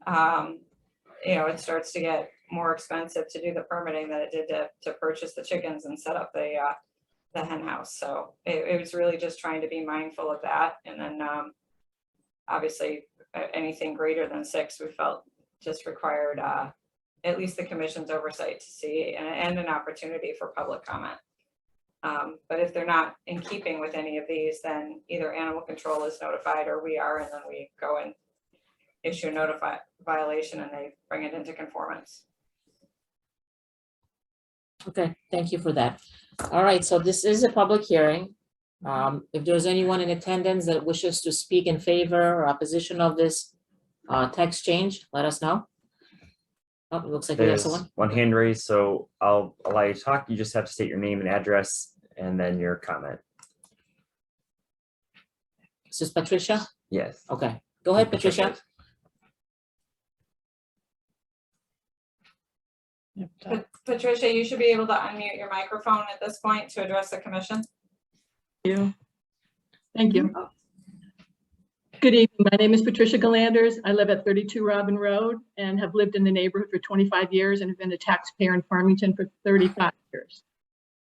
You know, it starts to get more expensive to do the permitting than it did to purchase the chickens and set up the hen house. So it was really just trying to be mindful of that. And then obviously anything greater than 6 we felt just required at least the commission's oversight to see and an opportunity for public comment. But if they're not in keeping with any of these, then either animal control is notified or we are, and then we go and issue a violation and they bring it into conformance. Okay, thank you for that. All right, so this is a public hearing. If there's anyone in attendance that wishes to speak in favor or opposition of this text change, let us know. Oh, it looks like we have There's someone. one hand raised, so I'll allow you to talk. You just have to state your name and address and then your comment. Is this Patricia? Yes. Okay, go ahead, Patricia. Patricia, you should be able to unmute your microphone at this point to address the commission. Thank you. Good evening. My name is Patricia Galanders. I live at 32 Robin Road and have lived in the neighborhood for 25 years and have been a taxpayer in Farmington for 35 years.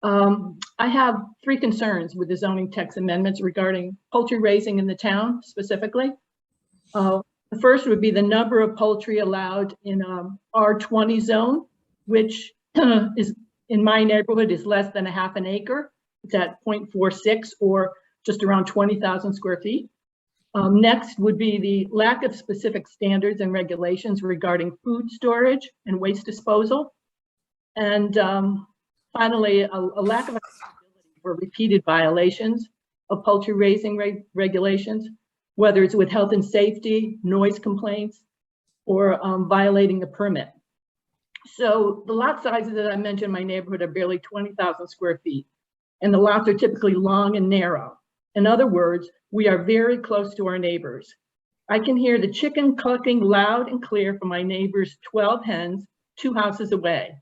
I have 3 concerns with the zoning text amendments regarding poultry raising in the town specifically. The first would be the number of poultry allowed in R20 zone, which is in my neighborhood is less than a half an acre. It's at 0.46 or just around 20,000 square feet. Next would be the lack of specific standards and regulations regarding food storage and waste disposal. And finally, a lack of accountability for repeated violations of poultry raising regulations, whether it's with health and safety, noise complaints, or violating the permit. So the lot sizes that I mentioned in my neighborhood are barely 20,000 square feet, and the lots are typically long and narrow. In other words, we are very close to our neighbors. I can hear the chicken clucking loud and clear from my neighbor's 12 hens 2 houses away.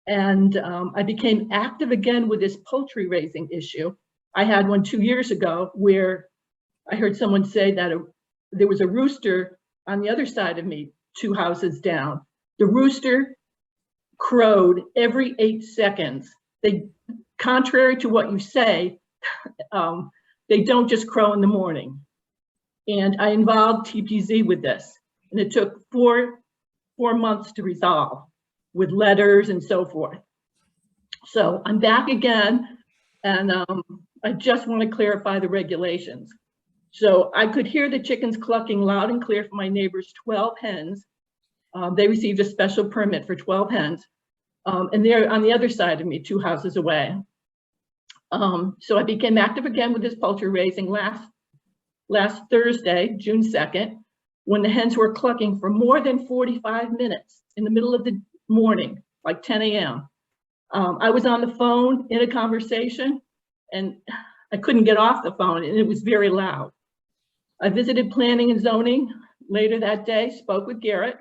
And I became active again with this poultry raising issue. I had one 2 years ago where I heard someone say that there was a rooster on the other side of me, 2 houses down. The rooster crowed every 8 seconds. Contrary to what you say, they don't just crow in the morning. And I involved TPZ with this, and it took four months to resolve with letters and so forth. So I'm back again, and I just want to clarify the regulations. So I could hear the chickens clucking loud and clear from my neighbor's 12 hens. They received a special permit for 12 hens, and they're on the other side of me, 2 houses away. So I became active again with this poultry raising last Thursday, June 2nd, when the hens were clucking for more than 45 minutes in the middle of the morning, like 10 a.m. I was on the phone in a conversation and I couldn't get off the phone and it was very loud. I visited planning and zoning later that day, spoke with Garrett,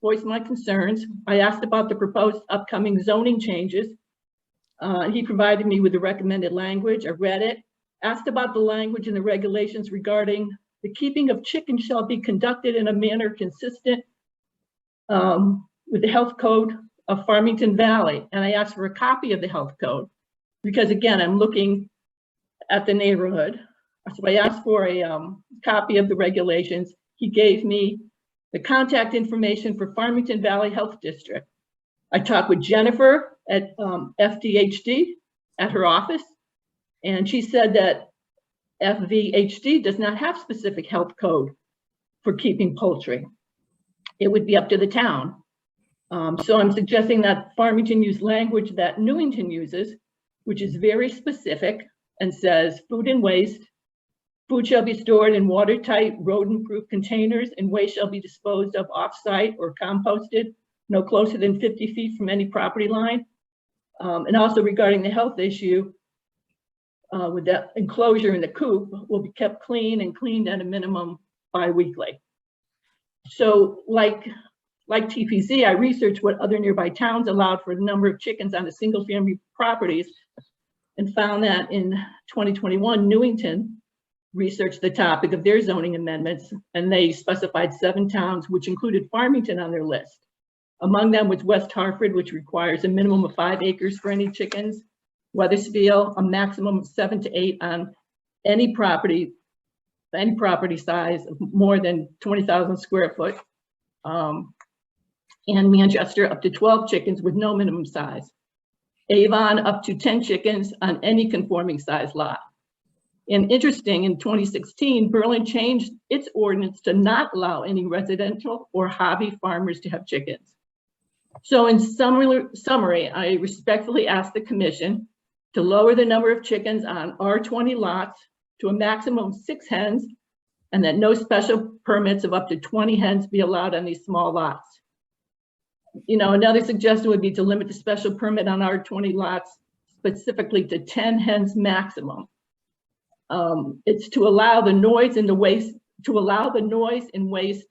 voiced my concerns. I asked about the proposed upcoming zoning changes. He provided me with the recommended language. I read it, asked about the language and the regulations regarding the keeping of chickens shall be conducted in a manner consistent with the health code of Farmington Valley. And I asked for a copy of the health code because again, I'm looking at the neighborhood. So I asked for a copy of the regulations. He gave me the contact information for Farmington Valley Health District. I talked with Jennifer at FVHD at her office, and she said that FVHD does not have specific health code for keeping poultry. It would be up to the town. So I'm suggesting that Farmington use language that Newington uses, which is very specific and says food and waste Food shall be stored in watertight, rodent-proof containers, and waste shall be disposed of off-site or composted no closer than 50 feet from any property line. And also regarding the health issue, with that enclosure in the coop will be kept clean and cleaned at a minimum bi-weekly. So like TPC, I researched what other nearby towns allowed for the number of chickens on the single family properties and found that in 2021, Newington researched the topic of their zoning amendments, and they specified 7 towns, which included Farmington on their list. Among them was West Hartford, which requires a minimum of 5 acres for any chickens. Weathersfield, a maximum of 7 to 8 on any property size of more than 20,000 square foot. And Manchester, up to 12 chickens with no minimum size. Avon, up to 10 chickens on any conforming size lot. And interesting, in 2016, Berlin changed its ordinance to not allow any residential or hobby farmers to have chickens. So in summary, I respectfully ask the commission to lower the number of chickens on R20 lots to a maximum of 6 hens, and that no special permits of up to 20 hens be allowed on these small lots. You know, another suggestion would be to limit the special permit on R20 lots specifically to 10 hens maximum. It's to allow the noise and waste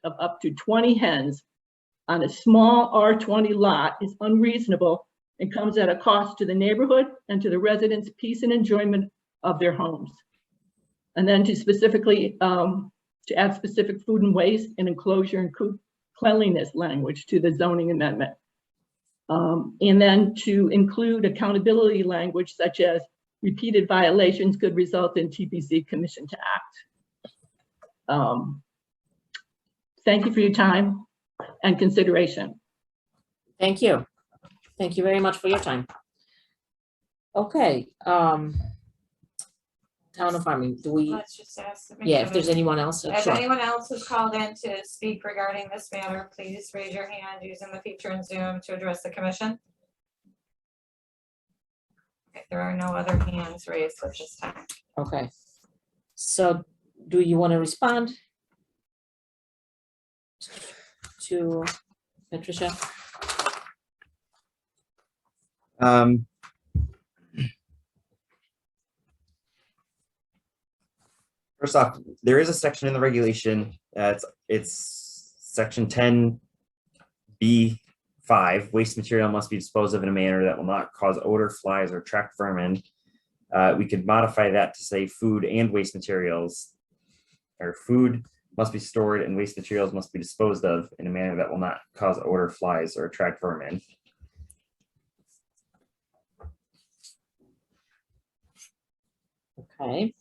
of up to 20 hens on a small R20 lot is unreasonable and comes at a cost to the neighborhood and to the residents' peace and enjoyment of their homes. And then to specifically, to add specific food and waste and enclosure and cleanliness language to the zoning amendment. And then to include accountability language such as repeated violations could result in TPC commission to act. Thank you for your time and consideration. Thank you. Thank you very much for your time. Okay, Town of Farming, do we, Let's just ask. yeah, if there's anyone else, If sure. anyone else has called in to speak regarding this matter, please raise your hand using the feature in Zoom to address the commission. Okay, there are no other hands raised at this time. Okay, so do you want to respond to Patricia? First off, there is a section in the regulation, it's section 10B5, waste material must be disposed of in a manner that will not cause odor, flies, or attract vermin. We could modify that to say food and waste materials, or food must be stored and waste materials must be disposed of in a manner that will not cause odor, flies, or attract vermin. Okay.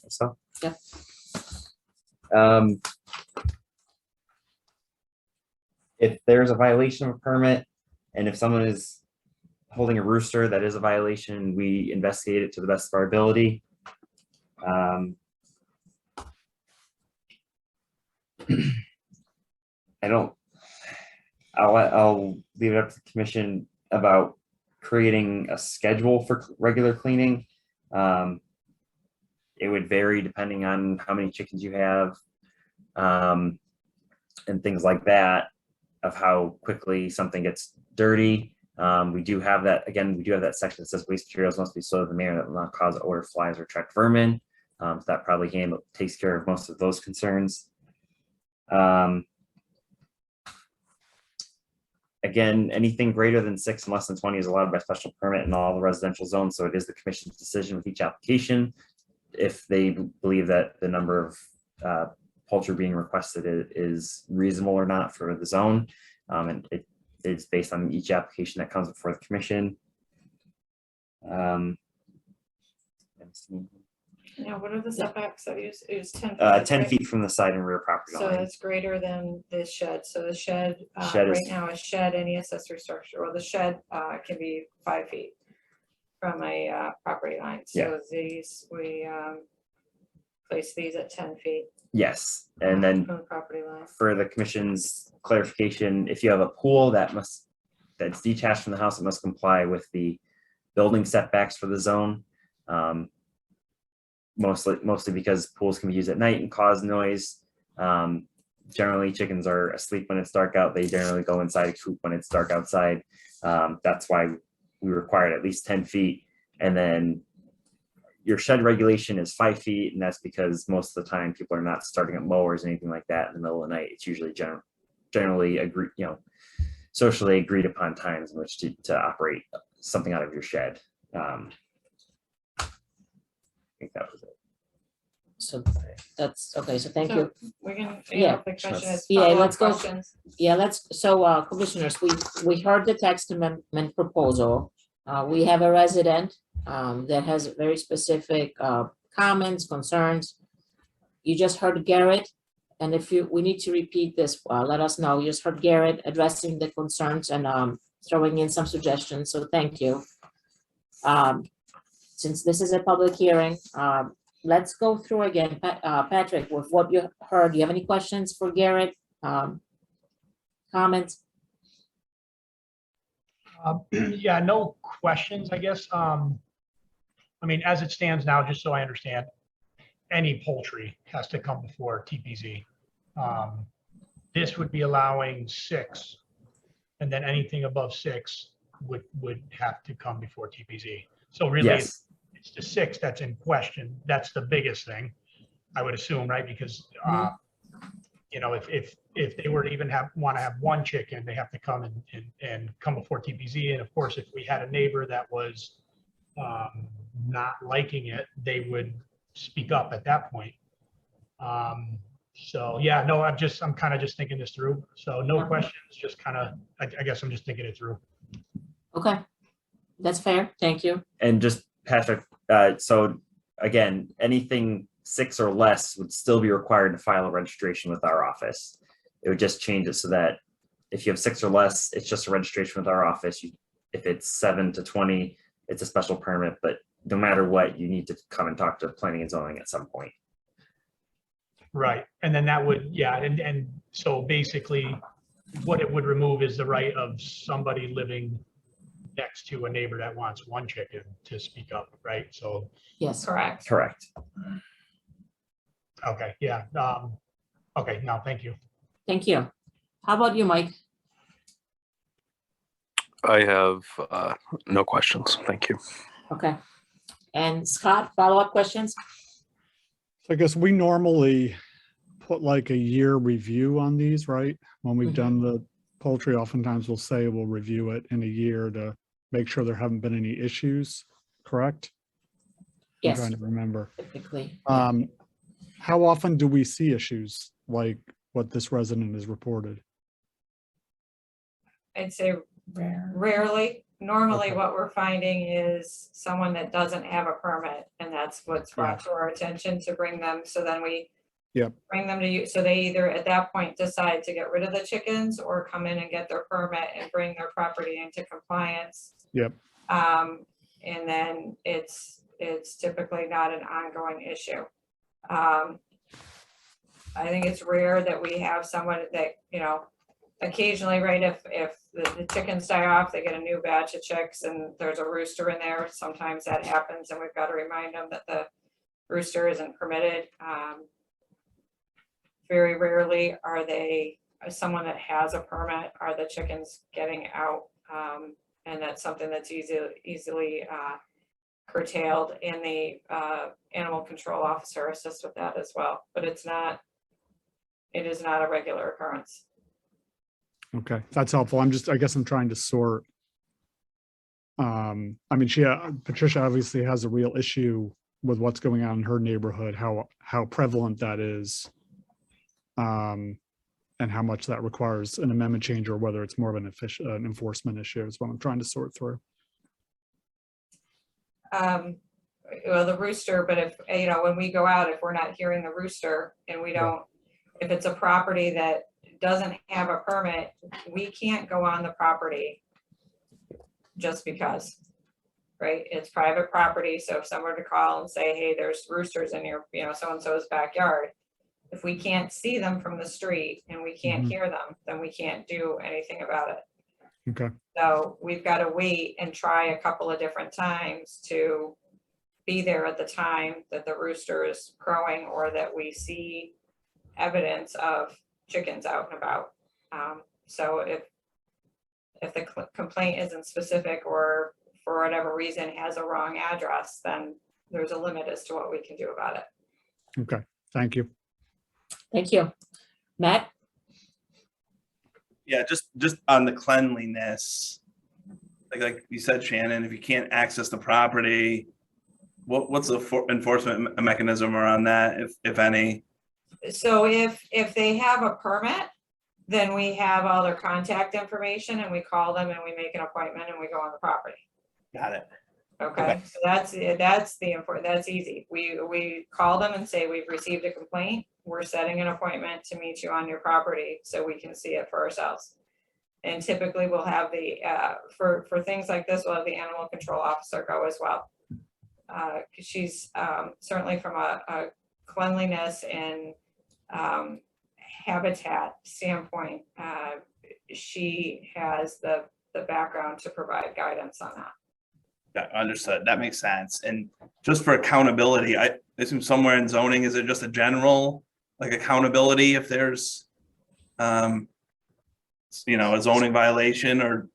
So, yeah. If there's a violation of a permit, and if someone is holding a rooster, that is a violation, we investigate it to the best of our ability. I'll leave it up to the commission about creating a schedule for regular cleaning. It would vary depending on how many chickens you have, and things like that, of how quickly something gets dirty. We do have that, again, we do have that section that says waste materials must be stored in a manner that will not cause odor, flies, or attract vermin. So that probably takes care of most of those concerns. Again, anything greater than 6 and less than 20 is allowed by special permit in all the residential zones. So it is the commission's decision with each application if they believe that the number of poultry being requested is reasonable or not for the zone. And it's based on each application that comes before the commission. Now, what are the setbacks? I use 10 feet. 10 right? feet from the side and rear property So line. it's greater than the shed. So the shed, Shed right is- now, a shed, any accessory structure, or the shed can be 5 feet from a property line. So these, we place these at 10 feet Yes, and then from the property line. for the commission's clarification, if you have a pool, that must that's detached from the house, it must comply with the building setbacks for the zone. Mostly because pools can be used at night and cause noise. Generally, chickens are asleep when it's dark out. They generally go inside a coop when it's dark outside. That's why we required at least 10 feet. And then your shed regulation is 5 feet, and that's because most of the time people are not starting up mowers or anything like that in the middle of the night. It's usually generally agreed, socially agreed upon times in which to operate something out of your shed. I think that was it. So that's, okay, so thank So you. We can, Yeah. the question is. Yeah, follow-up let's go. questions. Yeah, so commissioners, we heard the text amendment proposal. We have a resident that has very specific comments, concerns. You just heard Garrett, and if we need to repeat this, let us know. You just heard Garrett addressing the concerns and throwing in some suggestions, so thank you. Since this is a public hearing, let's go through again. Patrick, with what you heard, do you have any questions for Garrett? Comments? Yeah, no questions, I guess. I mean, as it stands now, just so I understand, any poultry has to come before TPZ. This would be allowing 6, and then anything above 6 would have to come before TPZ. So really, Yes. it's the 6 that's in question. That's the biggest thing, I would assume, right? Because if they were to even want to have 1 chicken, they have to come and come before TPZ. And of course, if we had a neighbor that was not liking it, they would speak up at that point. So yeah, no, I'm kind of just thinking this through. So no questions, just kind of, I guess I'm just thinking it through. Okay, that's fair. Thank you. And just Patrick, so again, anything 6 or less would still be required to file a registration with our office. It would just change it so that if you have 6 or less, it's just a registration with our office. If it's 7 to 20, it's a special permit, but no matter what, you need to come and talk to planning and zoning at some point. Right, and then that would, yeah, and so basically what it would remove is the right of somebody living next to a neighbor that wants 1 chicken to speak up, right? So. Yes. Correct. Correct. Okay, yeah, okay, no, thank you. Thank you. How about you, Mike? I have no questions. Thank you. Okay. And Scott, follow-up questions? So I guess we normally put like a year review on these, right? When we've done the poultry, oftentimes we'll say we'll review it in a year to make sure there haven't been any issues, correct? Yes. I'm trying to remember. Typically. How often do we see issues like what this resident has reported? I'd say rarely. Normally, what we're finding is someone that doesn't have a permit, and that's what's brought to our attention to bring them. So then we bring them to you. So they either at that point decide to get rid of the chickens or come in and get their permit and bring their property into compliance. Yep. And then it's typically not an ongoing issue. I think it's rare that we have someone that, occasionally, right, if the chickens die off, they get a new batch of chicks and there's a rooster in there. Sometimes that happens and we've got to remind them that the rooster isn't permitted. Very rarely are they someone that has a permit, are the chickens getting out. And that's something that's easily curtailed, and the animal control officer assists with that as well. But it is not a regular occurrence. Okay, that's helpful. I guess I'm trying to sort. I mean, Patricia obviously has a real issue with what's going on in her neighborhood, how prevalent that is, and how much that requires an amendment change, or whether it's more of an enforcement issue is what I'm trying to sort through. Well, the rooster, but if, when we go out, if we're not hearing the rooster and we don't, if it's a property that doesn't have a permit, we can't go on the property just because, right? It's private property. So if someone were to call and say, hey, there's roosters in your, so-and-so's backyard, if we can't see them from the street and we can't hear them, then we can't do anything about it. Okay, So we've got to wait and try a couple of different times to be there at the time that the rooster is crowing or that we see evidence of chickens out and about. So if the complaint isn't specific or for whatever reason has a wrong address, then there's a limit as to what we can do about it. okay, thank you. Thank you. Matt? Yeah, just on the cleanliness, like you said, Shannon, if you can't access the property, what's the enforcement mechanism around that, if any? So if they have a permit, then we have all their contact information and we call them and we make an appointment and we go on the property. Got it. Okay, so that's the important, that's easy. We call them and say, we've received a complaint. We're setting an appointment to meet you on your property so we can see it for ourselves. And typically we'll have the, for things like this, we'll have the animal control officer go as well. 'Cause she's certainly from a cleanliness and habitat standpoint, she has the background to provide guidance on that. Yeah, understood. That makes sense. And just for accountability, I assume somewhere in zoning, is it just a general like accountability if there's a zoning violation, or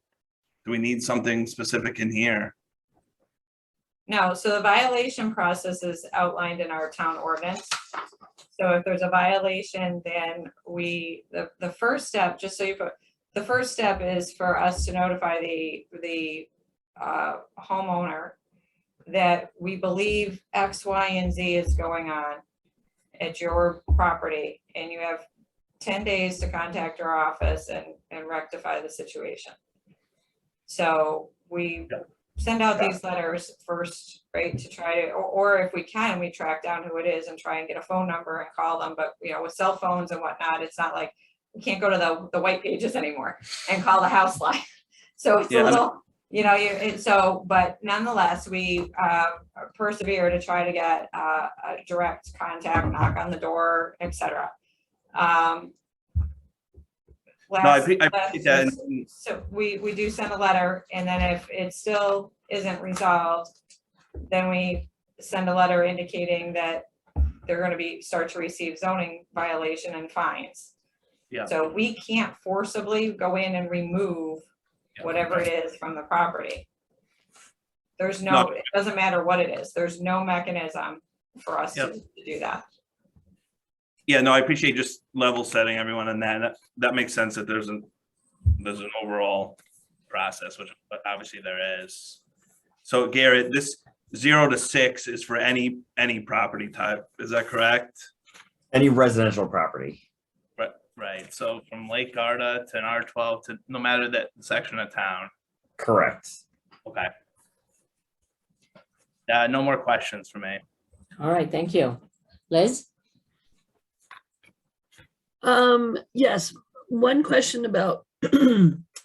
do we need something specific in here? No, so the violation process is outlined in our town ordinance. So if there's a violation, then the first step, just so you put, the first step is for us to notify the homeowner that we believe X, Y, and Z is going on at your property, and you have 10 days to contact our office and rectify the situation. So we send out these letters first, right, to try to, or if we can, we track down who it is and try and get a phone number and call them. But with cell phones and whatnot, it's not like we can't go to the white pages anymore and call the house line. So it's a little, but nonetheless, we persevere to try to get a direct contact, knock on the door, etc. I appreciate that. So we do send a letter, and then if it still isn't resolved, then we send a letter indicating that they're going to start to receive zoning violation and fines. Yeah. So we can't forcibly go in and remove whatever it is from the property. There's no, it doesn't matter what it is. There's no mechanism for us to do that. Yeah, no, I appreciate just level setting everyone on that. That makes sense that there's an overall process, which obviously there is. So Garrett, this 0 to 6 is for any property type. Is that correct? Any residential property. Right. So from Lake Garda to an R12 to no matter that section of town. Correct. Okay. No more questions for me. All right, thank you. Liz? Yes, one question about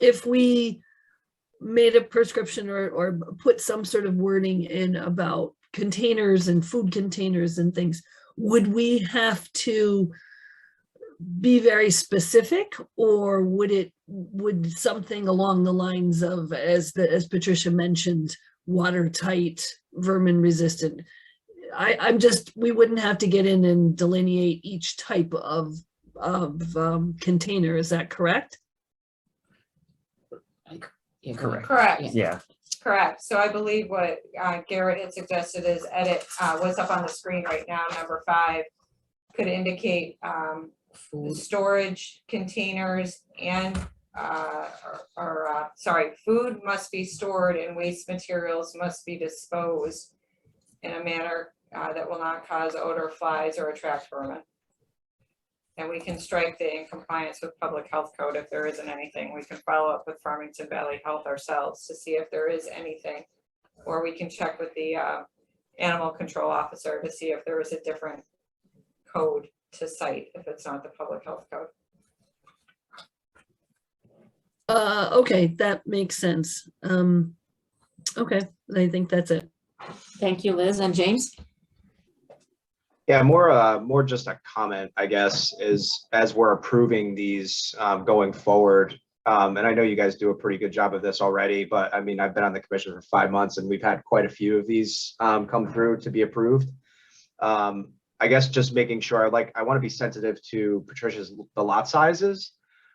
if we made a prescription or put some sort of wording in about containers and food containers and things, would we have to be very specific, or would something along the lines of, as Patricia mentioned, watertight, vermin resistant? We wouldn't have to get in and delineate each type of container. Is that correct? Yeah, Correct. Yeah. Correct. So I believe what Garrett had suggested is edit what's up on the screen right now, number 5, could indicate storage containers and food must be stored and waste materials must be disposed in a manner that will not cause odor, flies, or attract vermin. And we can strike the in compliance with public health code if there isn't anything. We can follow up with Farmington Valley Health ourselves to see if there is anything, or we can check with the animal control officer to see if there is a different code to cite if it's not the public health code. Okay, that makes sense. Okay, I think that's it. Thank you, Liz. And James? Yeah, more just a comment, I guess, is as we're approving these going forward, And I know you guys do a pretty good job of this already, but I mean, I've been on the commission for 5 months and we've had quite a few of these come through to be approved. I guess just making sure, I want to be sensitive to Patricia's, the lot sizes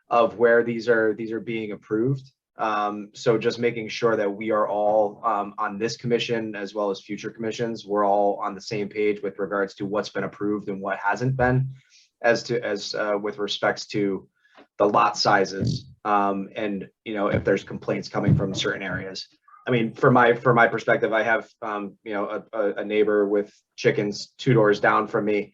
of where these are being approved. So just making sure that we are all on this commission as well as future commissions, we're all on the same page with regards to what's been approved and what hasn't been, as with respects to the lot sizes, and if there's complaints coming from certain areas. I mean, from my perspective, I have a neighbor with chickens 2 doors down from me.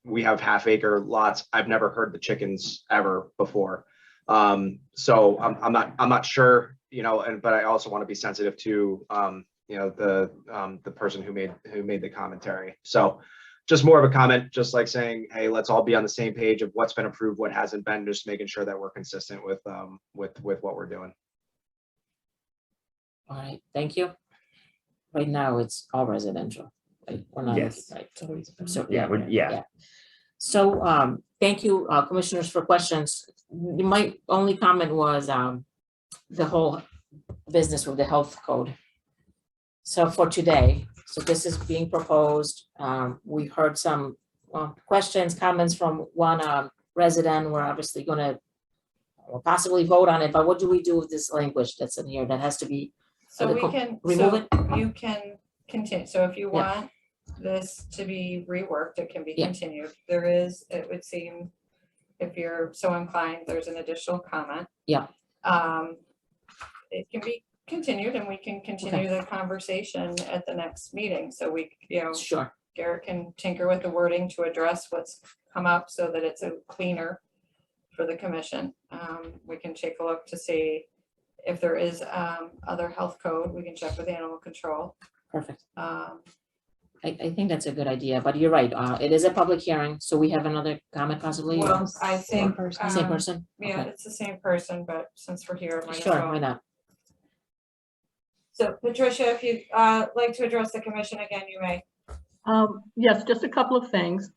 We have half-acre lots. I've never heard the chickens ever before. So I'm not sure, but I also want to be sensitive to the person who made the commentary. So just more of a comment, just like saying, hey, let's all be on the same page of what's been approved, what hasn't been, just making sure that we're consistent with what we're doing. All right, thank you. Right now, it's all residential, right? We're not, Yes. right? So, Yeah. So, thank you, commissioners, for questions. My only comment was the whole business with the health code. So for today, so this is being proposed. We heard some questions, comments from one resident. We're obviously going to possibly vote on it, but what do we do with this language that's in here that has to be? So we can, remove so it? you can continue. So if you Yeah. want this to be reworked, it can be Yeah. continued. There is, it would seem, if you're so inclined, there's an additional comment. Yeah. It can be continued and we can continue the conversation at the next meeting. So we, Sure. Garrett can tinker with the wording to address what's come up so that it's a cleaner for the commission. We can take a look to see if there is other health code. We can check with animal control. Perfect. I think that's a good idea, but you're right. It is a public hearing, so we have another comment possibly. Well, I think. Same person? Yeah, Okay. it's the same person, but since we're here. might as Sure, well. why not? So Patricia, if you'd like to address the commission again, you may. Yes, just a couple of things.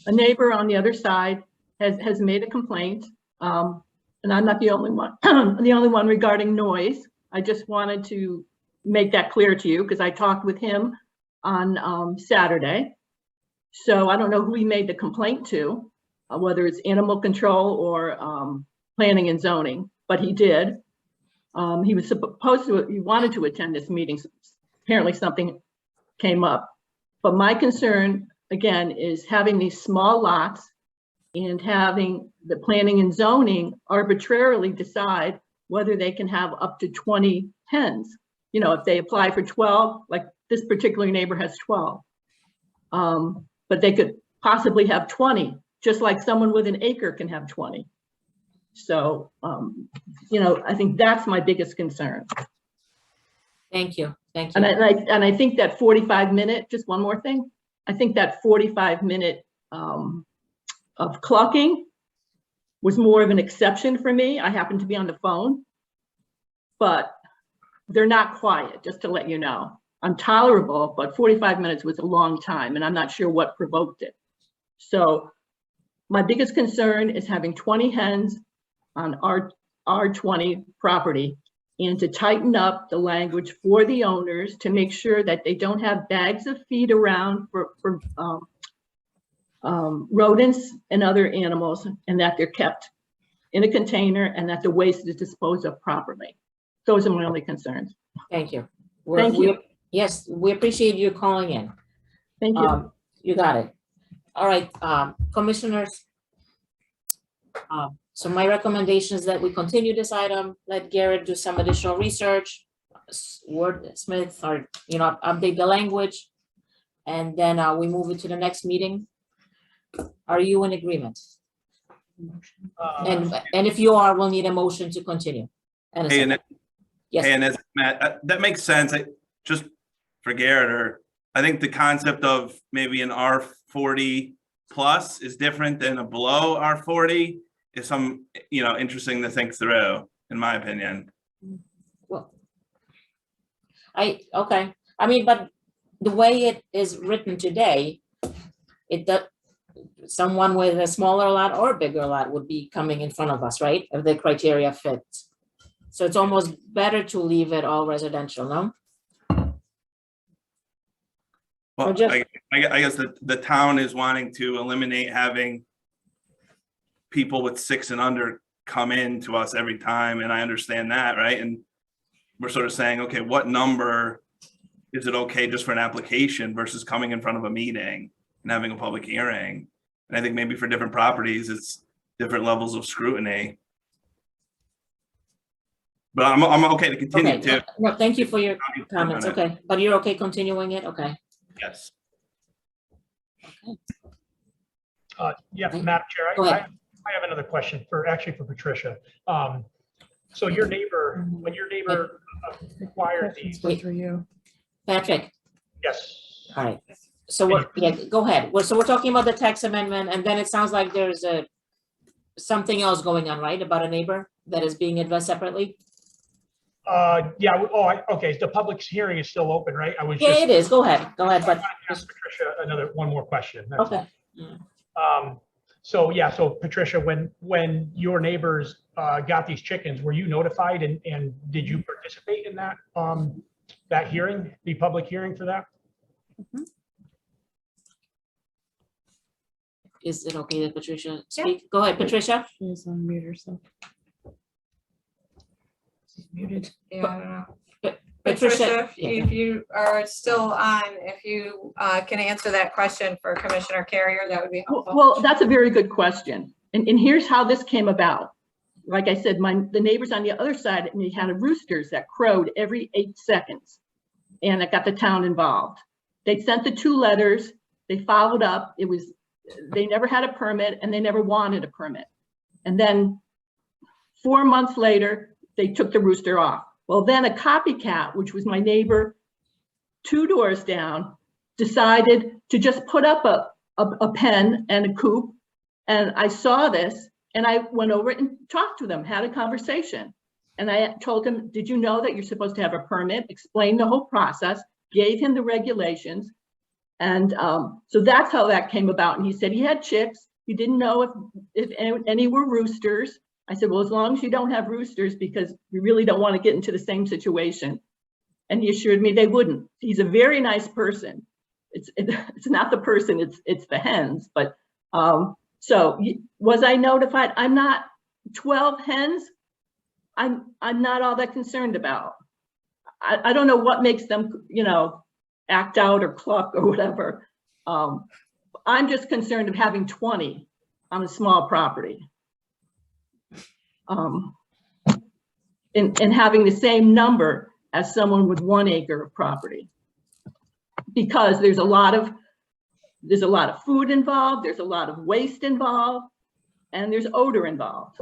A neighbor on the other side has made a complaint. And I'm not the only one, the only one regarding noise. I just wanted to make that clear to you because I talked with him on Saturday. So I don't know who he made the complaint to, whether it's animal control or planning and zoning, but he did. He was supposed to, he wanted to attend this meeting. Apparently something came up. But my concern, again, is having these small lots and having the planning and zoning arbitrarily decide whether they can have up to 20 hens. If they apply for 12, like this particular neighbor has 12. But they could possibly have 20, just like someone with an acre can have 20. So, I think that's my biggest concern. Thank you. Thank you. And I think that 45-minute, just one more thing. I think that 45-minute of clucking was more of an exception for me. I happened to be on the phone, but they're not quiet, just to let you know. I'm tolerable, but 45 minutes was a long time, and I'm not sure what provoked it. So my biggest concern is having 20 hens on R20 property, and to tighten up the language for the owners to make sure that they don't have bags of feed around for rodents and other animals, and that they're kept in a container and that the waste is disposed of properly. Those are my only concerns. Thank you. Thank you. Yes, we appreciate you calling in. Thank you. You got it. All right, commissioners. So my recommendation is that we continue this item, let Garrett do some additional research, wordsmith, or, update the language, and then we move it to the next meeting. Are you in agreement? And if you are, we'll need a motion to continue. And a Hey, second. and Yes. Hey, and it's Matt, that makes sense. Just for Garrett, I think the concept of maybe an R40 plus is different than a below R40 is interesting to think through, in my opinion. Well, okay. I mean, but the way it is written today, someone with a smaller lot or bigger lot would be coming in front of us, right? If the criteria fits. So it's almost better to leave it all residential, no? Well, Or just- I guess the town is wanting to eliminate having people with 6 and under come in to us every time, and I understand that, right? And we're sort of saying, okay, what number is it okay just for an application versus coming in front of a meeting and having a public hearing? And I think maybe for different properties, it's different levels of scrutiny. But I'm okay to continue Okay, to. no, thank you for your comments, okay, but you're okay continuing it, okay? Yes. Yeah, Madam Chair, Go ahead. I have another question actually for Patricia. So your neighbor, when your neighbor acquired these, Wait. Patrick, yes, all right, so what, yeah, go ahead. So we're talking about the text amendment, and then it sounds like there's something else going on, right, about a neighbor that is being addressed separately? yeah, okay, the public hearing is still open, right? I was Yeah, just. it is, go ahead, but, Ask Patricia one more question. That's okay. all. So yeah, so Patricia, when your neighbors got these chickens, were you notified and did you participate in that that hearing, the public hearing for that? Is it okay that Patricia speak? Go ahead, Patricia. She's unmuted herself. Muted. Yeah, I don't know. Patricia, Patricia, if you are still on, if you can answer that question for Commissioner Carrier, that would be helpful. Well, that's a very good question. And here's how this came about. Like I said, the neighbors on the other side, and they had roosters that crowed every 8 seconds. And it got the town involved. They sent the 2 letters, they followed up. They never had a permit and they never wanted a permit. And then 4 months later, they took the rooster off. Well, then a copycat, which was my neighbor 2 doors down, decided to just put up a pen and a coop. And I saw this and I went over and talked to them, had a conversation. And I told him, did you know that you're supposed to have a permit? Explained the whole process, gave him the regulations. And so that's how that came about. And he said he had chicks. He didn't know if any were roosters. I said, well, as long as you don't have roosters, because we really don't want to get into the same situation. And he assured me they wouldn't. He's a very nice person. It's not the person, it's the hens. But so was I notified? I'm not. 12 hens, I'm not all that concerned about. I don't know what makes them, act out or cluck or whatever. I'm just concerned of having 20 on a small property. And having the same number as someone with 1 acre of property. Because there's a lot of food involved, there's a lot of waste involved, and there's odor involved.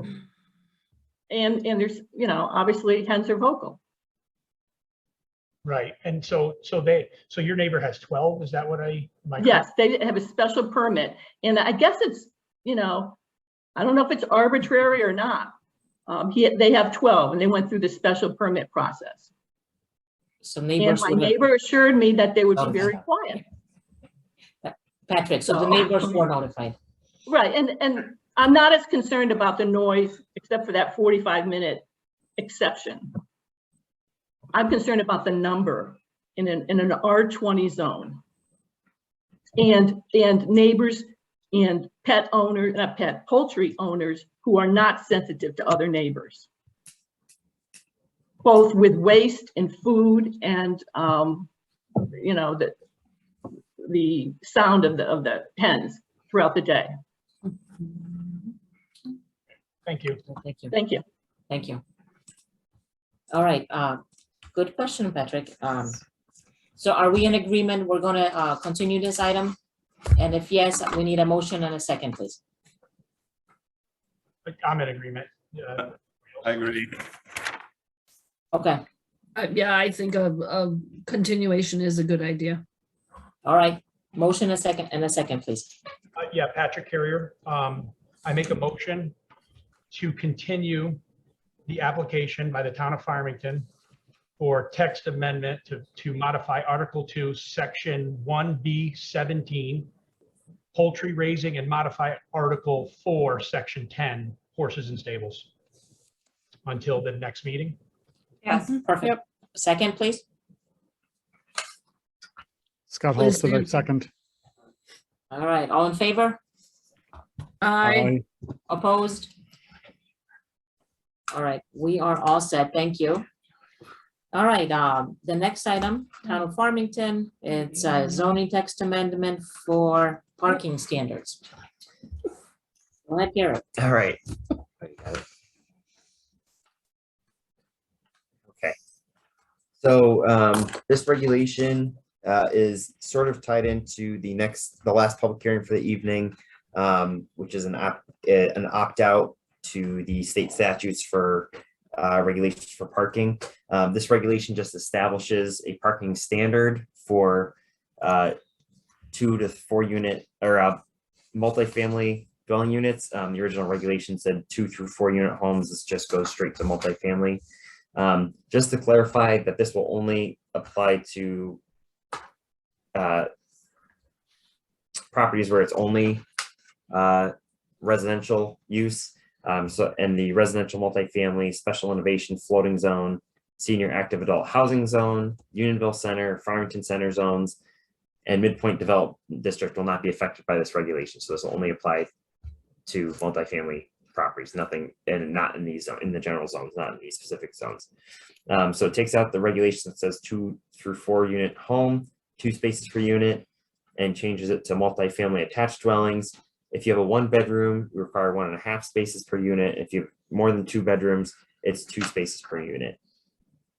And there's, obviously hens are vocal. Right, and so your neighbor has 12, is that what Yes, they have a special permit, and I guess it's, I don't know if it's arbitrary or not. They have 12 and they went through the special permit process. So And neighbors. my would have- neighbor assured me that they would be Okay. very quiet. Patrick, so the neighbors were notified. Right, and I'm not as concerned about the noise, except for that 45-minute exception. I'm concerned about the number in an R20 zone. And neighbors and pet owners, not pet, poultry owners who are not sensitive to other neighbors. Both with waste and food and, the sound of the hens throughout the day. Thank you. Thank you. Thank you. Thank you. All right, good question, Patrick. So are we in agreement? We're gonna continue this item? And if yes, we need a motion and a second, please. I'm in agreement. I agree. Okay, Yeah, I think a continuation is a good idea. all right. Motion and a second, please. Yeah, Patrick Carrier, I make a motion to continue the application by the town of Farmington for text amendment to modify Article 2, Section 1B17 poultry raising and modify Article 4, Section 10, horses and stables until the next meeting. Yes. Perfect. Second, please. Scott Liz, Halstead, I thank you. second. All right, all in favor? Aye. Opposed? All right, we are all set. Thank you. All right, the next item, Town of Farmington, it's a zoning text amendment for parking standards. Go ahead, Garrett. All right. Okay. So this regulation is sort of tied into the last public hearing for the evening, which is an opt-out to the state statutes for regulations for parking. This regulation just establishes a parking standard for 2 to 4 unit or multifamily dwelling units. The original regulation said 2 through 4 unit homes. This just goes straight to multifamily. Just to clarify that this will only apply to properties where it's only residential use. And the residential multifamily, special innovation floating zone, senior active adult housing zone, Unionville Center, Farmington Center zones, and Midpoint Development District will not be affected by this regulation. So this will only apply to multifamily properties, nothing, and not in these, in the general zones, not in these specific zones. So it takes out the regulation that says 2 through 4 unit home, 2 spaces per unit, and changes it to multifamily attached dwellings. If you have a 1 bedroom, you require 1.5 spaces per unit. If you have more than 2 bedrooms, it's 2 spaces per unit.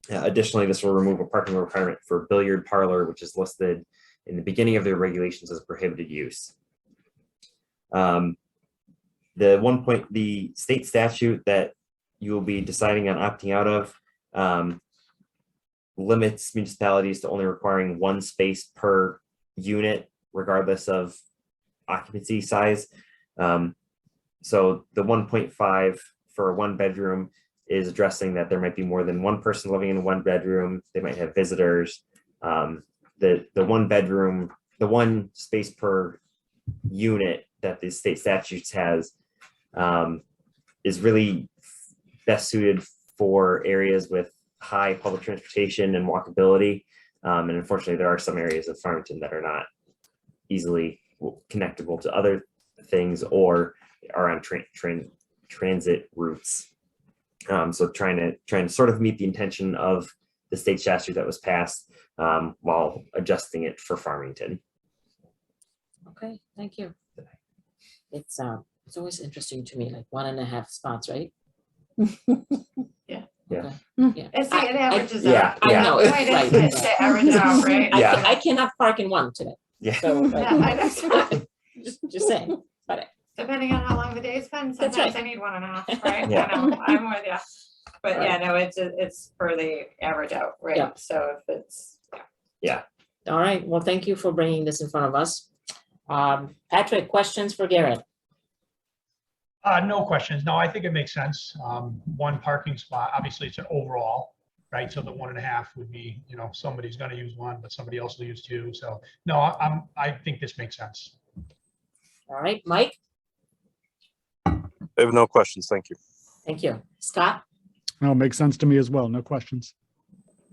Additionally, this will remove a parking requirement for billiard parlor, which is listed in the beginning of their regulations as prohibited use. The state statute that you will be deciding on opting out of limits municipalities to only requiring 1 space per unit, regardless of occupancy size. So the 1.5 for a 1 bedroom is addressing that there might be more than 1 person living in 1 bedroom. They might have visitors. The 1 bedroom, the 1 space per unit that the state statutes has is really best suited for areas with high public transportation and walkability. And unfortunately, there are some areas of Farmington that are not easily connectable to other things or are on transit routes. So trying to sort of meet the intention of the state statute that was passed while adjusting it for Farmington. Okay, thank you. It's always interesting to me, like 1.5 spots, right? Yeah. Yeah. Yeah. It's like it averages Yeah, out. yeah. I know, Right, right. it's the average out, right? Yeah. I cannot park in 1 today, Yeah. so like, Yeah, I know. just saying, but Depending on how long the day's been, That's sometimes right. I need 1.5, right? Yeah. I know, I'm with you. But Right. yeah, no, it's for the average out, Yeah. right? So if it's, all right, well, thank you for bringing this in front of us. Patrick, questions for Garrett? No questions. No, I think it makes sense. 1 parking spot, obviously it's an overall, right? So the 1.5 would be, somebody's gonna use 1, but somebody else will use 2. So no, I think this makes sense. All right, Mike, I have no questions. Thank you. thank you. Scott, No, it makes sense to me as well. No questions.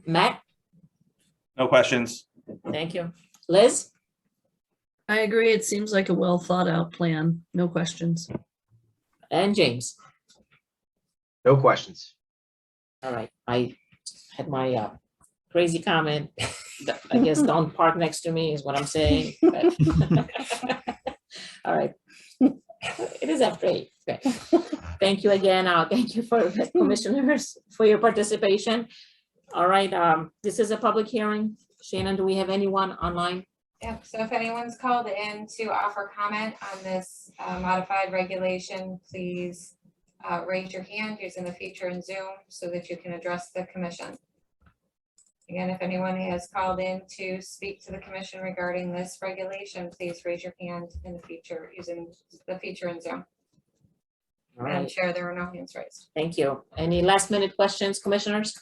Matt, No questions. thank you. Liz, I agree. It seems like a well thought out plan. No questions. and James. No questions. All right, I had my crazy comment. I guess don't park next to me is what I'm saying. but- All right. It is after 8. Okay. Thank you again. Thank you for the commissioners for your participation. All right, this is a public hearing. Shannon, do we have anyone online? yeah, so if anyone's called in to offer comment on this modified regulation, please raise your hand using the feature in Zoom so that you can address the commission. Again, if anyone has called in to speak to the commission regarding this regulation, please raise your hand in the feature using the feature in Zoom. All Madam right, Chair, there are no hands raised. thank you. Any last minute questions, commissioners?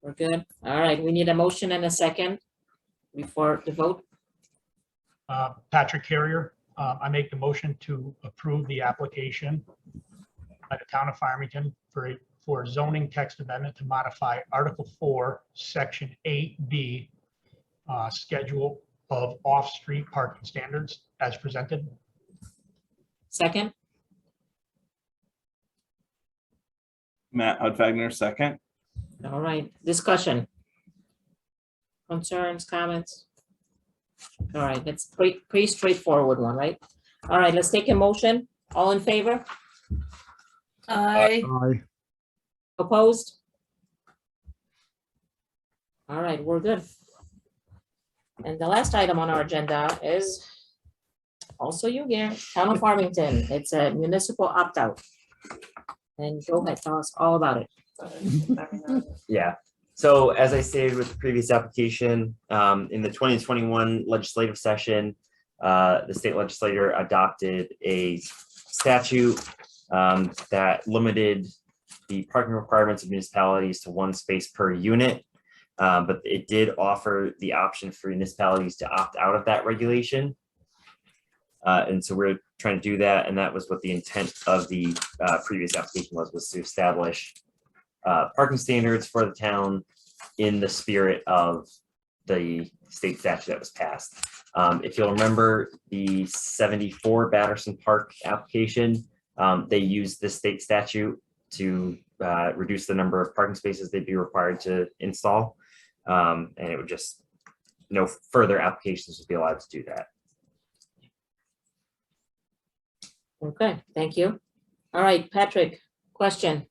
We're good. All right, we need a motion and a second before the vote. Patrick Carrier. I make the motion to approve the application by the town of Farmington for zoning text amendment to modify Article 4, Section 8B, schedule of off-street parking standards as presented. Second, Matt Hudfagner, second. all right, discussion. Concerns, comments? All right, it's pretty straightforward one, right? All right, let's take a motion. All in favor? I, Aye. Opposed? All right, we're good. And the last item on our agenda is also you, Garen, Town of Farmington. It's a municipal opt-out. And go ahead, tell us all about it. Yeah, so as I stated with the previous application, in the 2021 legislative session, the state legislature adopted a statute that limited the parking requirements of municipalities to 1 space per unit. But it did offer the option for municipalities to opt out of that regulation. And so we're trying to do that, and that was what the intent of the previous application was to establish parking standards for the town in the spirit of the state statute that was passed. If you'll remember the 74 Batterson Park application, they used the state statute to reduce the number of parking spaces they'd be required to install. And it would just, no further applications would be allowed to do that. Okay, thank you. All right, Patrick, question.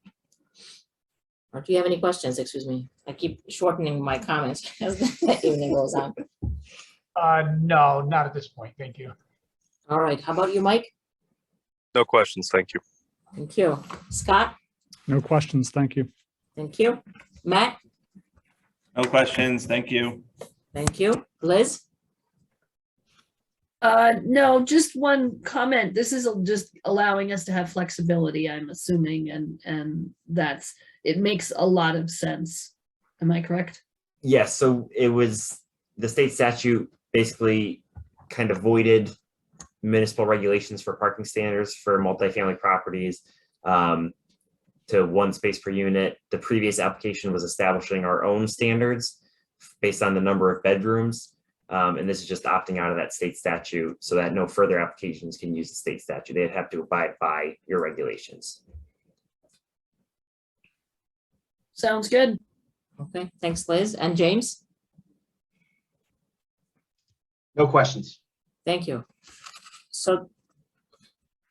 Or do you have any questions? Excuse me. I keep shortening my comments as the evening goes on. No, not at this point. Thank you. All right, how about you, Mike? No questions, thank you. Thank you. Scott? No questions. Thank you. Thank you. Matt? No questions, thank you. Thank you. Liz? no, just one comment. This is just allowing us to have flexibility, I'm assuming, and that's, it makes a lot of sense. Am I correct? Yes, so it was, the state statute basically kind of voided municipal regulations for parking standards for multifamily properties to 1 space per unit. The previous application was establishing our own standards based on the number of bedrooms. And this is just opting out of that state statute so that no further applications can use the state statute. They'd have to abide by your regulations. Sounds good. Okay, thanks, Liz. And James? No questions. Thank you. So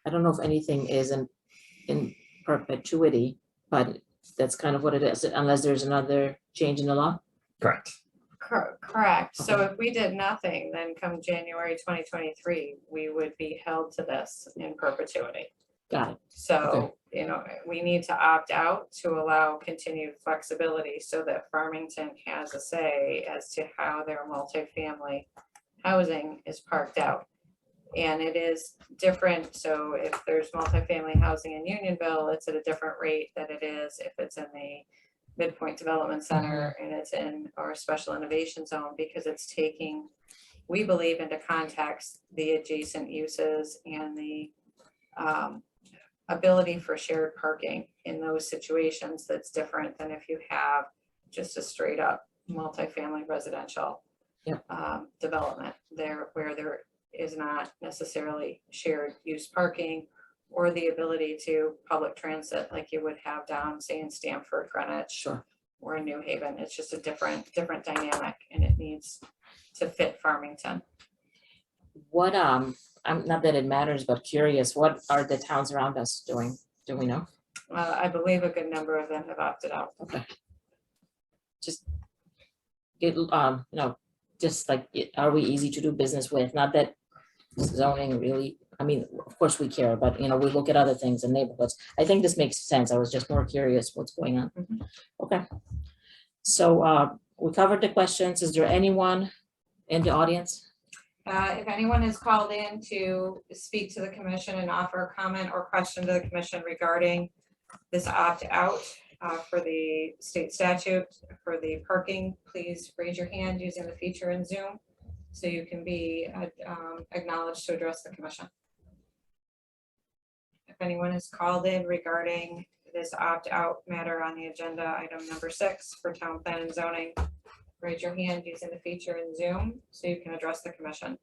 I don't know if anything is in perpetuity, but that's kind of what it is, unless there's another change in the law. Correct. Correct. So if we did nothing, then come January 2023, we would be held to this in perpetuity. Got it. So, you know, we need to opt out to allow continued flexibility so that Farmington has a say as to how their multifamily housing is parked out. And it is different. So if there's multifamily housing in Unionville, it's at a different rate than it is if it's in the Midpoint Development Center and it's in our special innovation zone, because it's taking, we believe, into context the adjacent uses and the ability for shared parking in those situations. That's different than if you have just a straight up multifamily residential development there, where there is not necessarily shared use parking or the ability to public transit like you would have down, say, in Stamford, Greenwich, Sure. or in New Haven. It's just a different dynamic, and it needs to fit Farmington. What, I'm not that it matters, but curious, what are the towns around us doing? Do we know? I believe a good number of them have opted out. Okay. Just get, you know, just like, are we easy to do business with? Not that zoning really, I mean, of course we care, but you know, we look at other things in neighborhoods. I think this makes sense. I was just more curious what's going on. Mhm. Okay. So we covered the questions. Is there anyone in the audience? If anyone is called in to speak to the commission and offer a comment or question to the commission regarding this opt-out for the state statute for the parking, please raise your hand using the feature in Zoom. so you can be acknowledged to address the commission. If anyone is called in regarding this opt-out matter on the agenda, item number 6 for town plan and zoning, raise your hand using the feature in Zoom so you can address the commission.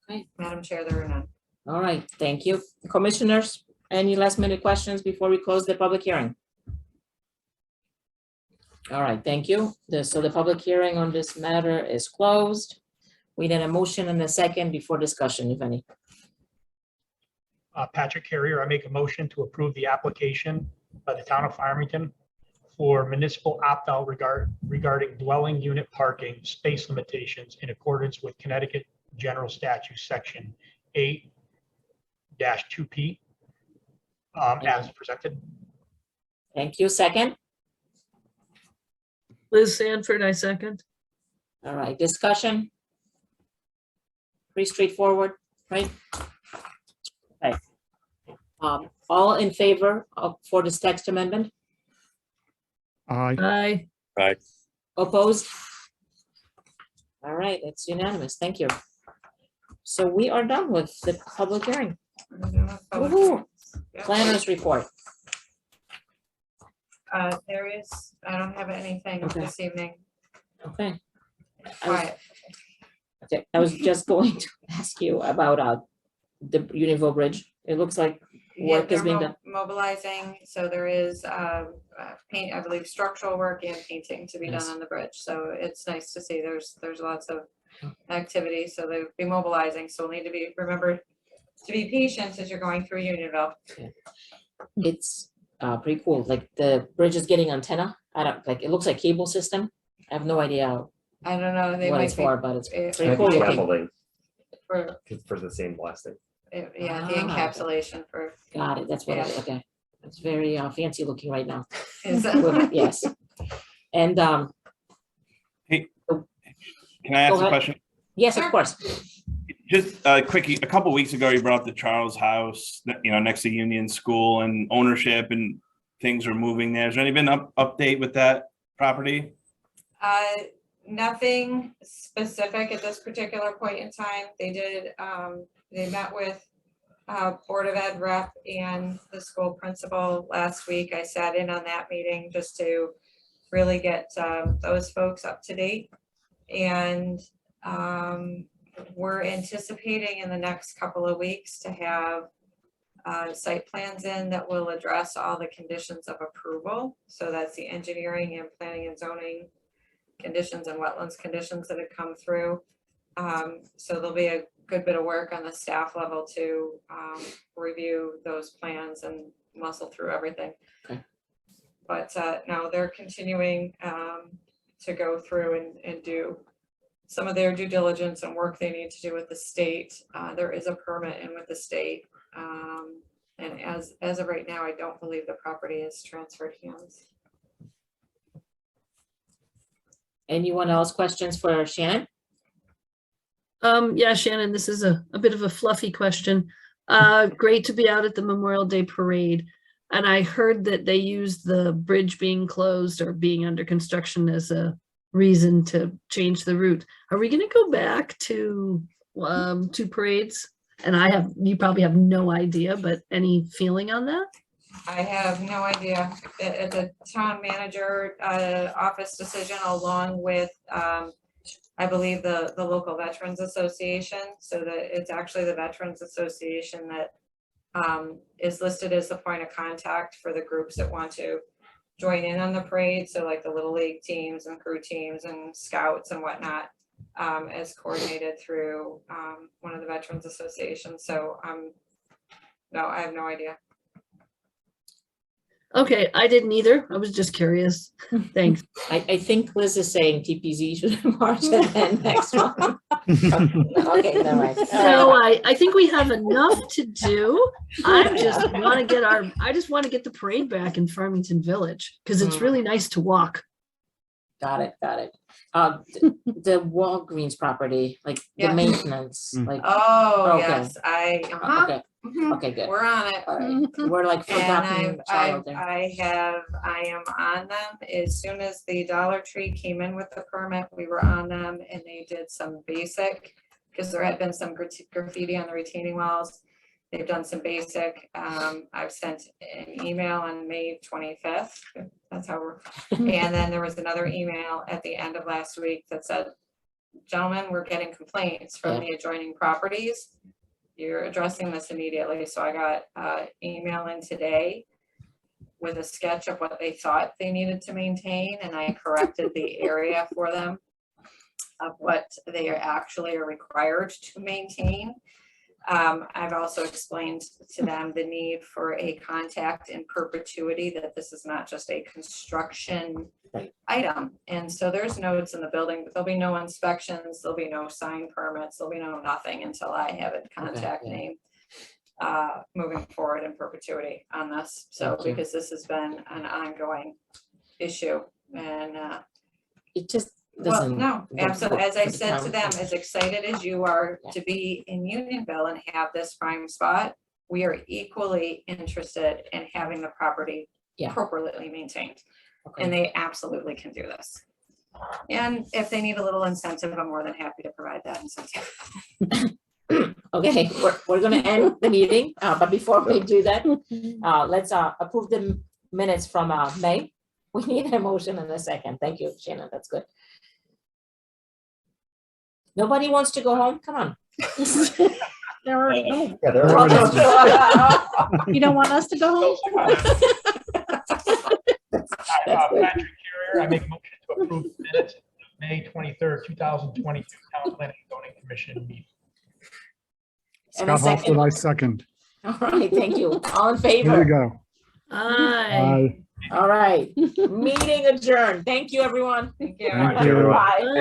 Okay. Madam Chair, there are none. All right, thank you. Commissioners, any last minute questions before we close the public hearing? All right, thank you. So the public hearing on this matter is closed. We need a motion and a second before discussion, if any. Patrick Carrier, I make a motion to approve the application by the town of Farmington for municipal opt-out regarding dwelling unit parking space limitations in accordance with Connecticut General Statute Section 8-2P as presented. Thank you. Second. Liz Sanford, I second. All right, discussion. Pretty straightforward, right? Okay. All in favor of for this text amendment? Aye. Aye. Opposed? All right, it's unanimous. Thank you. So we are done with the public hearing. Woohoo. Planners report. There is, I don't have anything Okay. this evening. Okay. Quiet. Okay, I was just going to ask you about the Unionville Bridge. It looks like Yeah, work is they're being done. mobilizing, so there is paint, I believe, structural work and painting to be done Nice. on the bridge. So it's nice to see there's lots of activity. So they'll be mobilizing. So we'll need to be, remember to be patient as you're going through Unionville. It's pretty cool. Like the bridge is getting antenna. I don't like, it looks like cable system. I have no idea I don't know, they what might it's be. for, but it's it- pretty it cool might be looking. Scaffolding For, for the same blasting. yeah, the Ah. encapsulation for, Got it. That's what, Yeah. okay. It's very fancy looking right now. is With- Yes. And Can I ask Go a ahead. question? yes, of Sure. course. Just quickie, a couple weeks ago, you brought up the Charles House, next to Union School and ownership and things are moving there. Has there any been update with that property? nothing specific at this particular point in time. They did, they met with Board of Ed rep and the school principal last week. I sat in on that meeting just to really get those folks up to date. And we're anticipating in the next couple of weeks to have site plans in that will address all the conditions of approval. So that's the engineering and planning and zoning conditions and wetlands conditions that have come through. So there'll be a good bit of work on the staff level to review those plans and muscle through everything. Okay. But no, they're continuing to go through and do some of their due diligence and work they need to do with the state. There is a permit in with the state. And as of right now, I don't believe the property is transferred hands. Anyone else questions for Shannon? Yeah, Shannon, this is a bit of a fluffy question. Great to be out at the Memorial Day Parade. And I heard that they used the bridge being closed or being under construction as a reason to change the route. Are we gonna go back to two parades? And you probably have no idea, but any feeling on that? I have no idea. It's a town manager office decision along with, I believe, the local Veterans Association. So that it's actually the Veterans Association that is listed as the point of contact for the groups that want to join in on the parade. So like the Little League teams and crew teams and scouts and whatnot, as coordinated through one of the Veterans Associations. So no, I have no idea. Okay, I didn't either. I was just curious. Thanks. I think Liz is saying TPZ should march and then next one. Okay, never mind. So I think we have enough to do. I just want to get the parade back in Farmington Village because it's really nice to walk. Got it. The Walgreens property, like the Yeah. maintenance, Mm. like, Oh, Okay. yes, okay, Mhm. okay, good. We're on it. All right, we're like forgotten And child there. I am on them. As soon as the Dollar Tree came in with the permit, we were on them and they did some basic, because there had been some graffiti on the retaining walls. They've done some basic. I've sent an email on May 25th. That's how we're, and then there was another email at the end of last week that said, gentlemen, we're getting complaints from the adjoining properties. You're addressing this immediately. So I got email in today with a sketch of what they thought they needed to maintain, and I corrected the area for them of what they actually are required to maintain. I've also explained to them the need for a contact in perpetuity, that this is not just a construction item. And so there's notes in the building, but there'll be no inspections, there'll be no sign permits, there'll be no nothing until I have a contact yeah. name moving forward in perpetuity on this. So, Thank you. because this has been an ongoing issue and It just well, doesn't. no, work absolutely. As I for the said to town. them, as excited as you are Yeah. to be in Unionville and have this prime spot, we are equally interested in having the property Yeah. appropriately maintained. Okay. And they absolutely can do this. And if they need a little incentive, I'm more than happy to provide that incentive. Okay, we're gonna end the meeting, but before we do that, let's approve the minutes from May. We need a motion and a second. Thank you, Shannon, that's good. Nobody wants to go home? Come on. There are, no, Yeah, they're already- you don't want us to go home? Patrick Carrier, I make a motion to approve the minutes of May 23rd, 2022 Town Planning and Zoning Commission meeting. And a Scott second. Hoffman, I second. All right, thank you. All in There you favor? go. Aye. Aye. All right, meeting adjourned. Thank you, everyone. Thank you. Thank you. Bye.